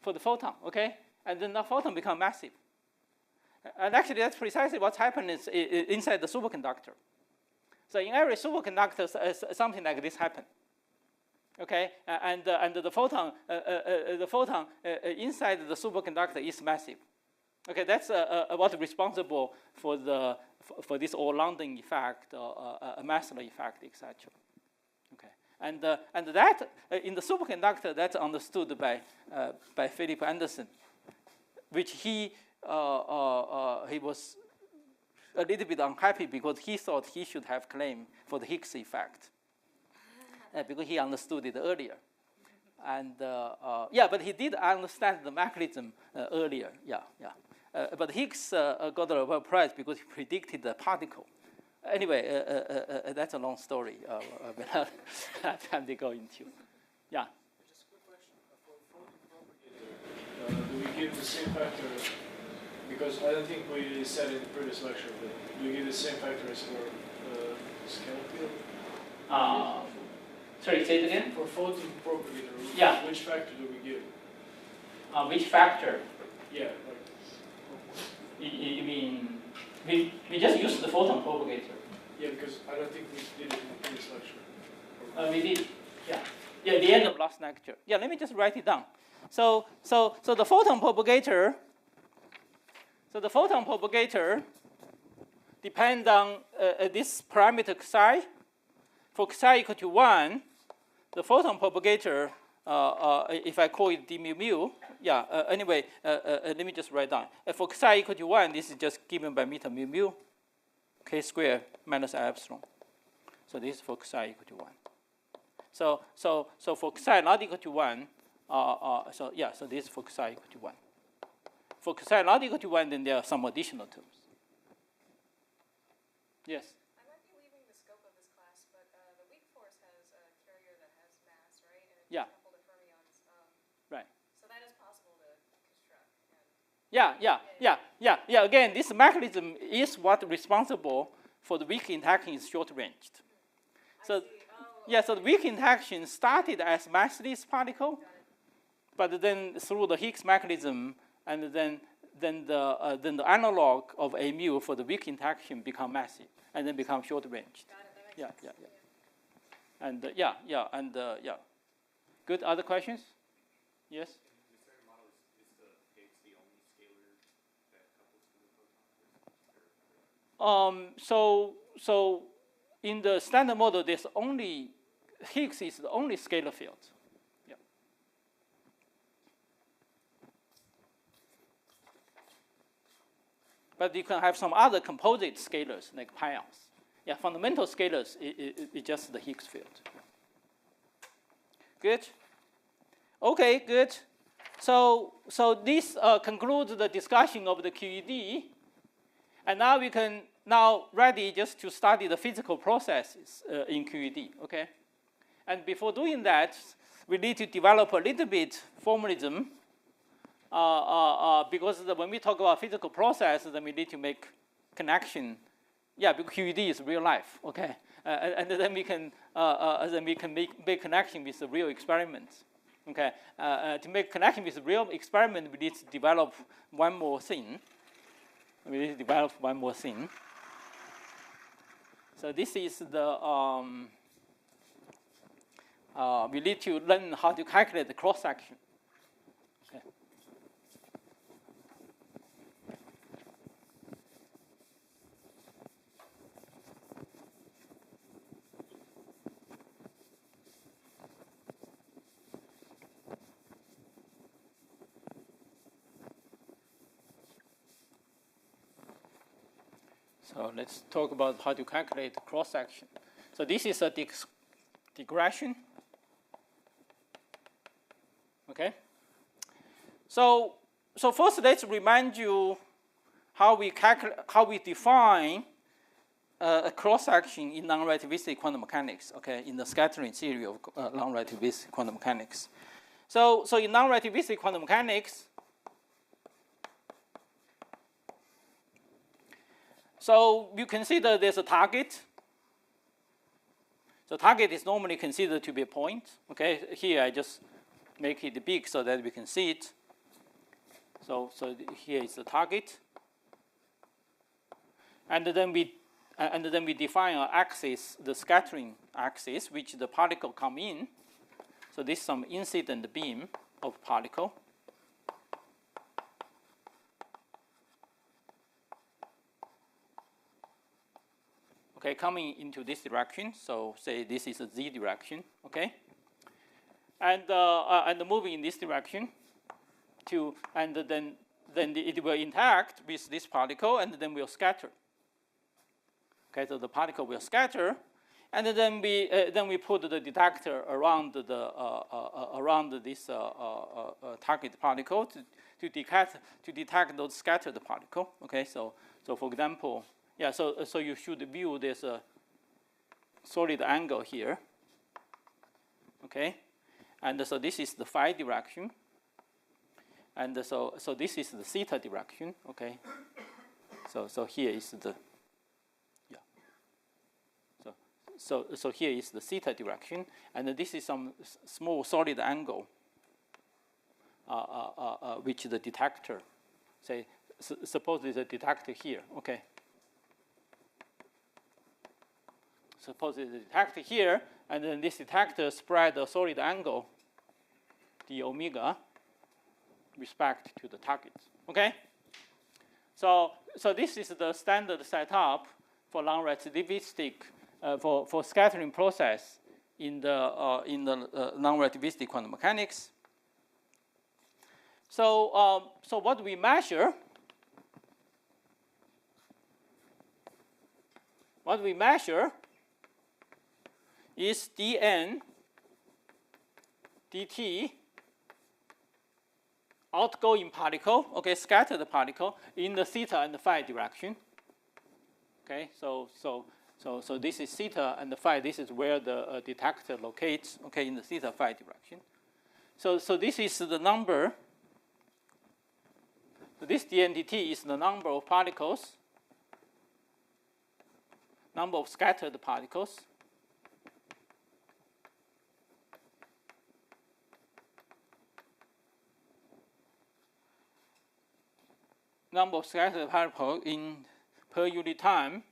for the photon, okay? And then the photon becomes massive. And actually, that's precisely what's happening inside the superconductor. So in every superconductor, something like this happens. Okay, and the photon inside the superconductor is massive. Okay, that's what's responsible for this all-London effect, a Massler effect, etc. Okay, and that in the superconductor, that's understood by Philip Anderson, which he was a little bit unhappy because he thought he should have claim for the Higgs effect, because he understood it earlier. And yeah, but he did understand the mechanism earlier. Yeah. But Higgs got a Nobel Prize because he predicted the particle. Anyway, that's a long story. We don't have time to go into. Yeah. Just a quick question. For photon propagator, do we give the same factor? Because I don't think we said in the previous lecture, but do we give the same factor as for scalar field? Sorry, say it again. For photon propagator, yeah. Which factor do we give? Which factor? Yeah. You mean we just used the photon propagator? Yeah, because I don't think we did it in the previous lecture. We did. Yeah. Yeah, the end of last lecture. Yeah, let me just write it down. So the photon propagator. So the photon propagator depends on this parameter xi. For xi equal to 1, the photon propagator, if I call it d mu mu, yeah, anyway, let me just write down. For xi equal to 1, this is just given by meter mu mu, k squared minus I epsilon. So this is for xi equal to 1. So for xi not equal to 1, so this is for xi equal to 1. For xi not equal to 1, then there are some additional terms. Yes? I might be leaving the scope of this class, but the weak force has a carrier that has mass, right? And it's coupled to fermions. Right. So that is possible to construct. Yeah. Again, this mechanism is what responsible for the weak interaction is short-ranged. So, so the weak interaction started as massless particle, but then through the Higgs mechanism, and then the analog of a mu for the weak interaction become massive, and then become short-ranged. Yeah. And Good. Other questions? Yes. So in the standard model, there's only Higgs is the only scalar field. Yeah. But you can have some other composite scalars like pions. Yeah, fundamental scalars is just the Higgs field. Good. Okay, good. So this concludes the discussion of the QED. And now we can ready just to study the physical processes in QED, okay? And before doing that, we need to develop a little bit formalism because when we talk about physical processes, then we need to make connection. Yeah, because QED is real life, okay? And then we can make connection with the real experiments, okay? To make connection with the real experiment, we need to develop one more thing. So this is the, we need to learn how to calculate the cross-section. Okay. So let's talk about how to calculate the cross-section. So this is a digression. Okay. So first, let's remind you how we define a cross-section in non-relativistic quantum mechanics. Okay, in the scattering theory of non-relativistic quantum mechanics. So in non-relativistic quantum mechanics, so you consider there's a target. So target is normally considered to be a point. Okay, here I just make it big so that we can see it. So here is the target. And then we and then we define an axis, the scattering axis, which the particle come in. So this is some incident beam of particle. Okay, coming into this direction. So say this is a z direction. Okay, and moving in this direction to, and then it will interact with this particle, and then will scatter. Okay, so the particle will scatter, and then we put the detector around this target particle to detect those scattered particle. Okay, so for example, yeah, so you should view this solid angle here. Okay, and so this is the phi direction, and so this is the theta direction. Okay, so here is the So here is the theta direction, and this is some small solid angle, which the detector, say, suppose there's a detector here, okay. Suppose there's a detector here, and then this detector spread a solid angle, d omega, respect to the target, okay. So this is the standard setup for non-relativistic. For scattering process in the non-relativistic quantum mechanics. So what we measure? What we measure is dn dt outgoing particle, okay, scattered particle in the theta and the phi direction. Okay, so this is theta and the phi. This is where the detector locates, okay, in the theta phi direction. So this is the number. This dNdt is the number of particles, number of scattered particles. Number of scattered particles in per unit time.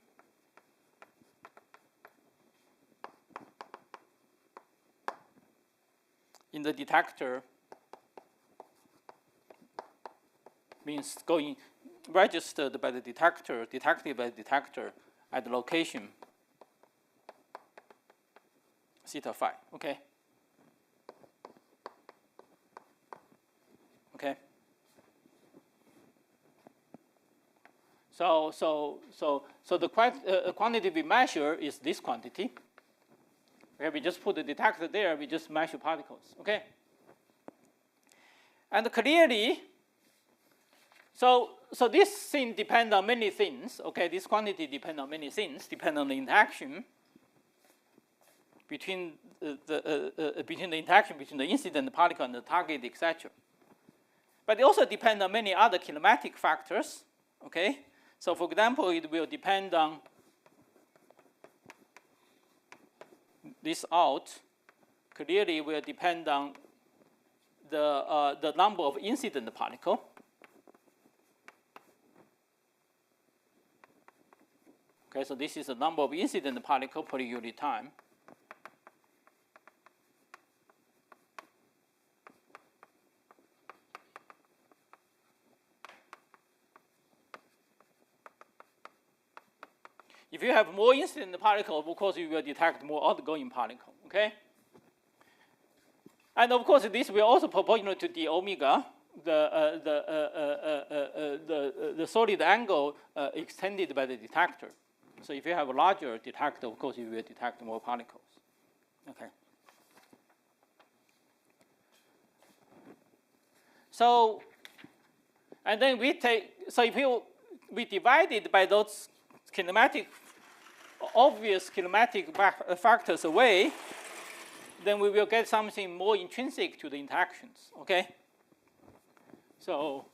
In the detector means going registered by the detector, detected by the detector at the location theta phi. Okay. Okay. So the quantity we measure is this quantity. Okay, we just put the detector there, we just measure particles, okay? And clearly, so this thing depends on many things, okay? This quantity depends on many things, depends on the interaction between the interaction between the incident particle and the target, etc. But it also depends on many other kinematic factors, okay? So for example, it will depend on this out clearly will depend on the number of incident particle. Okay, so this is the number of incident particle per unit time. If you have more incident particle, of course you will detect more outgoing particle. Okay. And of course, this will also proportional to d omega, the solid angle extended by the detector. So if you have a larger detector, of course you will detect more particles. Okay. So, and then we take, so if we divide it by those obvious kinematic factors away, then we will get something more intrinsic to the interactions, okay? So,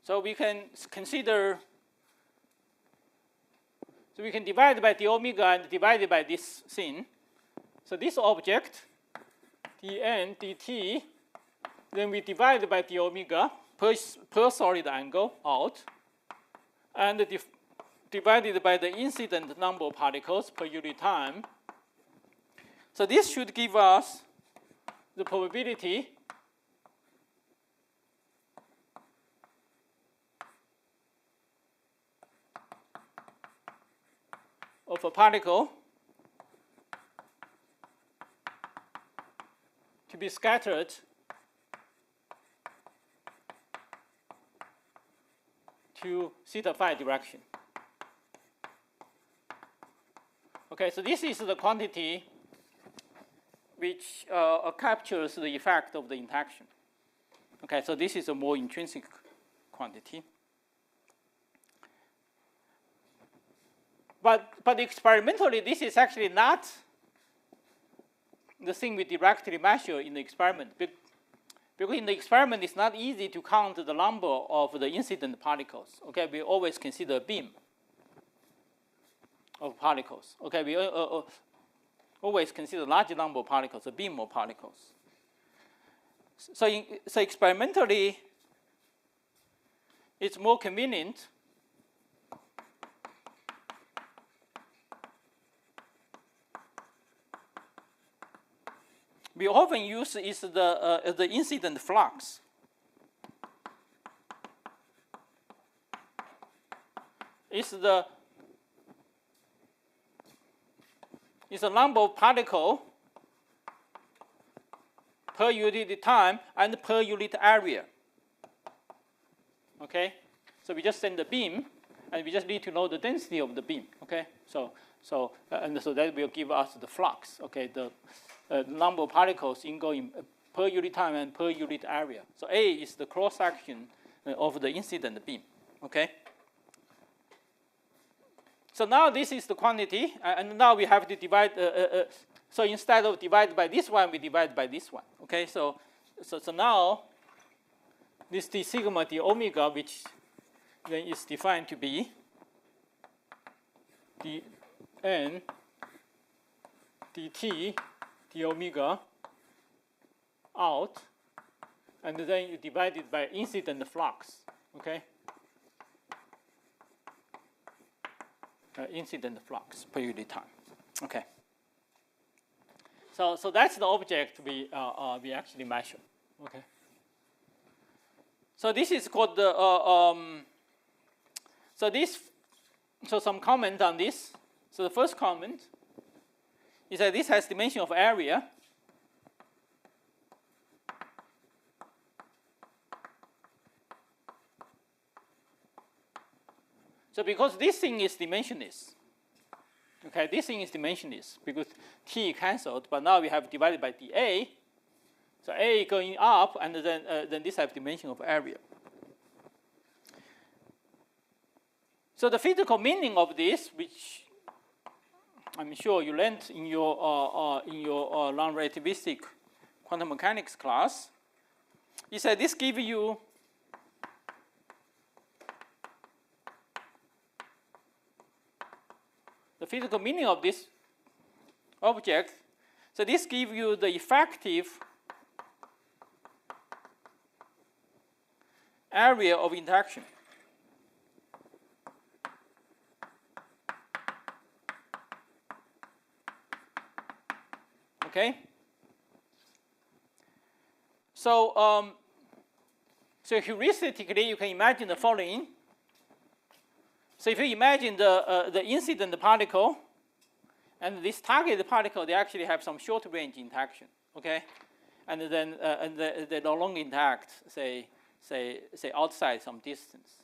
So we can consider, so we can divide by d omega and divide it by this thing. So this object, dn dt, then we divide by d omega per solid angle out, and divided by the incident number of particles per unit time. So this should give us the probability of a particle to be scattered to theta phi direction. Okay, so this is the quantity which captures the effect of the interaction. Okay, so this is a more intrinsic quantity. But experimentally, this is actually not the thing we directly measure in the experiment. Because in the experiment, it's not easy to count the number of the incident particles. Okay, we always consider a beam of particles. Okay, we always consider a large number of particles, a beam of particles. So experimentally, it's more convenient we often use is the incident flux. It's the number of particles per unit time and per unit area. Okay, so we just send the beam, and we just need to know the density of the beam. Okay, so that will give us the flux. Okay, the number of particles ingoing per unit time and per unit area. So A is the cross section of the incident beam. Okay. So now this is the quantity, and now we have to divide. So instead of divide by this one, we divide by this one. Okay. So now this d sigma d omega, which then is defined to be dn dt d omega out, and then you divide it by incident flux. Okay. Incident flux per unit time. Okay. So that's the object we actually measure. Okay. So this is called the so some comment on this. So the first comment is that this has dimension of area. So because this thing is dimensionless, okay, this thing is dimensionless because t cancelled, but now we have divided by dA. So A going up, and then this have dimension of area. So the physical meaning of this, which I'm sure you learned in your non-relativistic quantum mechanics class, is that this gives you the physical meaning of this object. So this gives you the effective area of interaction. Okay. So heuristically, you can imagine the following. So if you imagine the incident particle and this target particle, they actually have some short range interaction. Okay, and then they no longer interact, say outside some distance,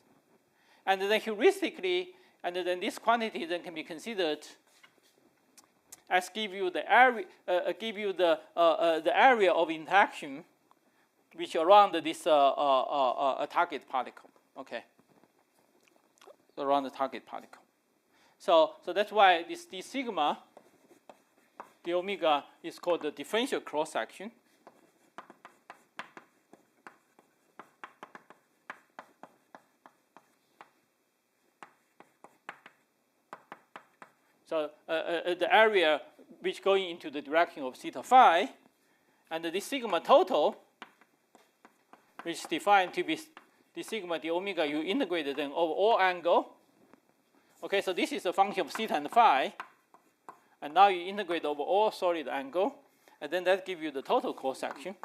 and then heuristically, and then this quantity then can be considered as give you the area, the area of interaction which around this target particle. Okay, around the target particle. So that's why this d sigma, d omega is called the differential cross section. So the area which going into the direction of theta phi, and the sigma total, which is defined to be the sigma d omega, you integrate it then over all angle. Okay, so this is a function of theta and phi, and now you integrate over all solid angle, and then that gives you the total cross section.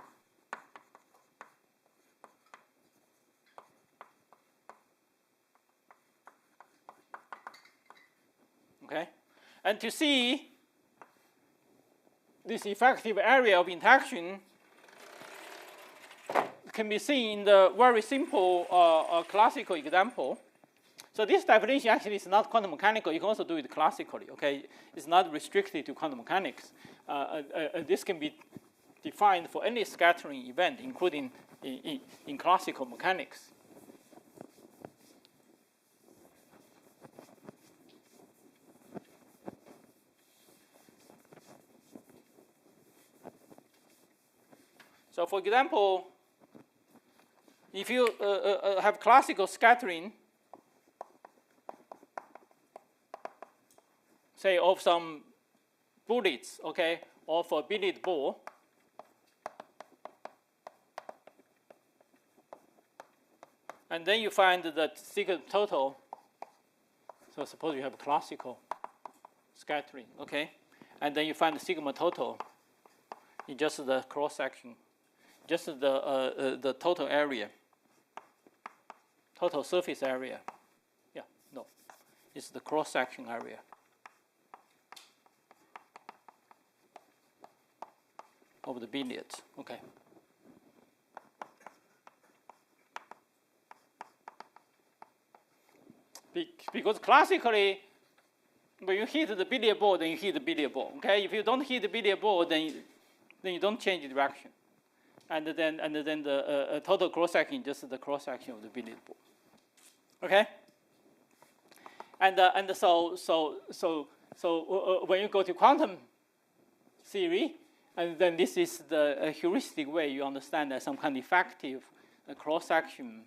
Okay, and to see this effective area of interaction can be seen in the very simple classical example. So this definition actually is not quantum mechanical. You can also do it classically. Okay, it's not restricted to quantum mechanics. This can be defined for any scattering event, including in classical mechanics. So for example, if you have classical scattering, say of some bullets, okay, or for a billiard ball, and then you find that sigma total. So suppose you have classical scattering, okay, and then you find the sigma total in just the cross section. Just the total area, total surface area. Yeah, no, it's the cross-section area. Of the billiard, okay. Because classically, when you hit the billiard ball, then you hit the billiard ball, okay? If you don't hit the billiard ball, then you don't change the direction. And then the total cross section just the cross section of the billiard ball. Okay. And so when you go to quantum theory, and then this is the heuristic way you understand that some kind of effective cross section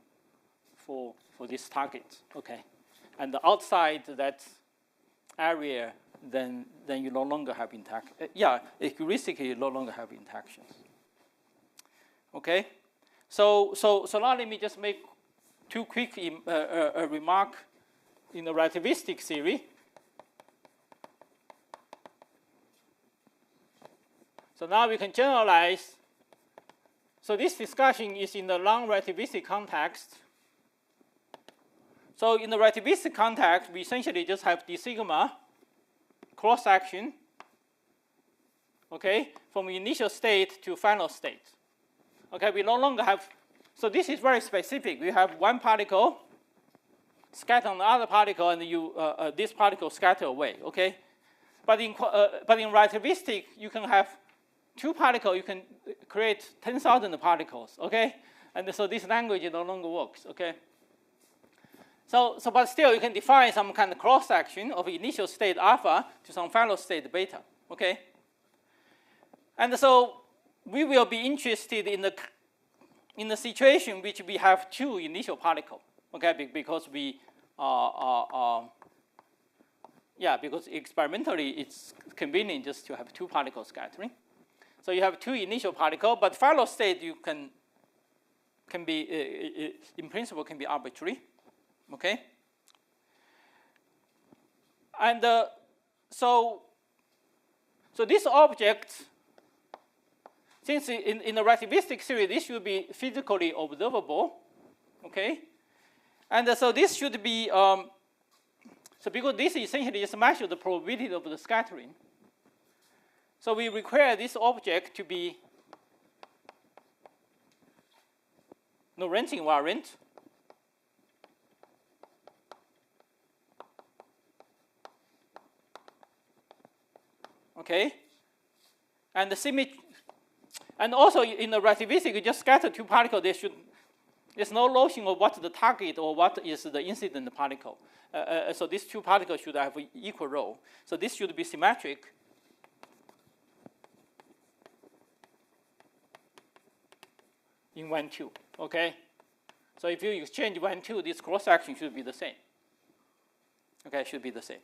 for this target. Okay. And outside that area, then you no longer have interaction. Heuristically you no longer have interactions. Okay, so now let me just make two quick remark in the relativistic theory. So now we can generalize. So this discussion is in the non-relativistic context. So in the relativistic context, we essentially just have d sigma cross section, okay, from initial state to final state. Okay, we no longer have, so this is very specific. We have one particle scatter on the other particle, and this particle scatter away. Okay, but in relativistic, you can have two particles. You can create 10,000 particles. Okay, and so this language no longer works. Okay. So but still, you can define some kind of cross section of initial state alpha to some final state beta. Okay, and so we will be interested in the situation which we have two initial particles, okay? Because because experimentally it's convenient just to have two particle scattering. So you have two initial particles, but final state you can be in principle can be arbitrary, okay? And so this object. Since in the relativistic theory, this should be physically observable, okay? And so this should be, so because this essentially just measures the probability of the scattering. So we require this object to be Lorentz invariant. Okay? And the symmetry. And also in the relativistic, you just scatter two particles. There's no notion of what's the target or what is the incident particle. So these two particles should have equal role. So this should be symmetric. In 1, 2, okay? So if you exchange 1, 2, this cross section should be the same. Okay, should be the same.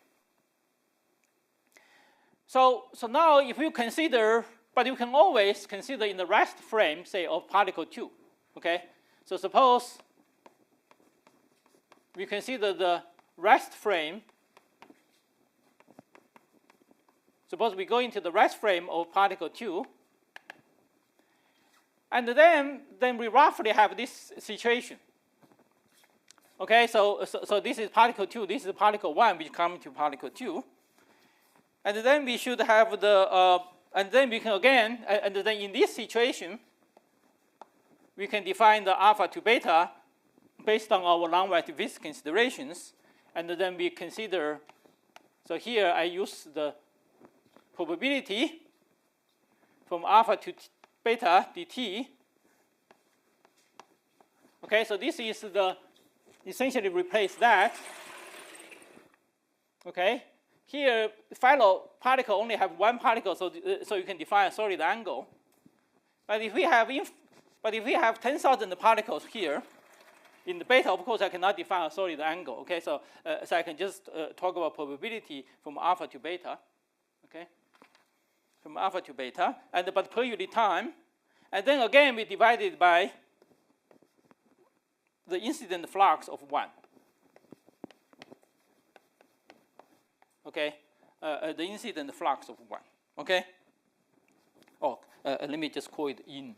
So now if you consider, but you can always consider in the rest frame, say, of particle 2. Okay? So suppose we consider the rest frame. Suppose we go into the rest frame of particle 2. And then we roughly have this situation. Okay, so this is particle 2, this is particle 1, which come to particle 2. And then we should have the, and then we can again, and then in this situation, we can define the alpha to beta based on our non-relativistic considerations. And then we consider, so here I use the probability from alpha to beta dt. Okay, so this is the, essentially replace that. Okay, here fellow particle only have one particle, so you can define a solid angle. But if we have 10,000 particles here, in the beta, of course, I cannot define a solid angle. Okay, so I can just talk about probability from alpha to beta. Okay, from alpha to beta, but per unit time, and then again we divide it by the incident flux of 1. Okay, the incident flux of 1. Okay. Oh, let me just call it in.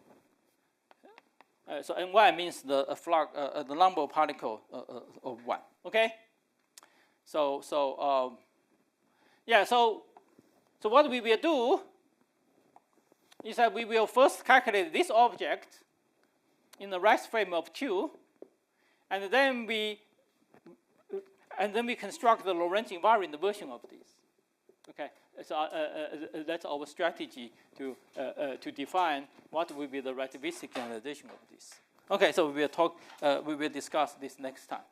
So Ny means the flux, the number of particles of 1. Okay. Yeah. So what we will do is that we will first calculate this object in the rest frame of 2, and then we construct the Lorentz invariant version of this. Okay, so that's our strategy to define what will be the relativistic generalization of this. Okay, so we will discuss this next time.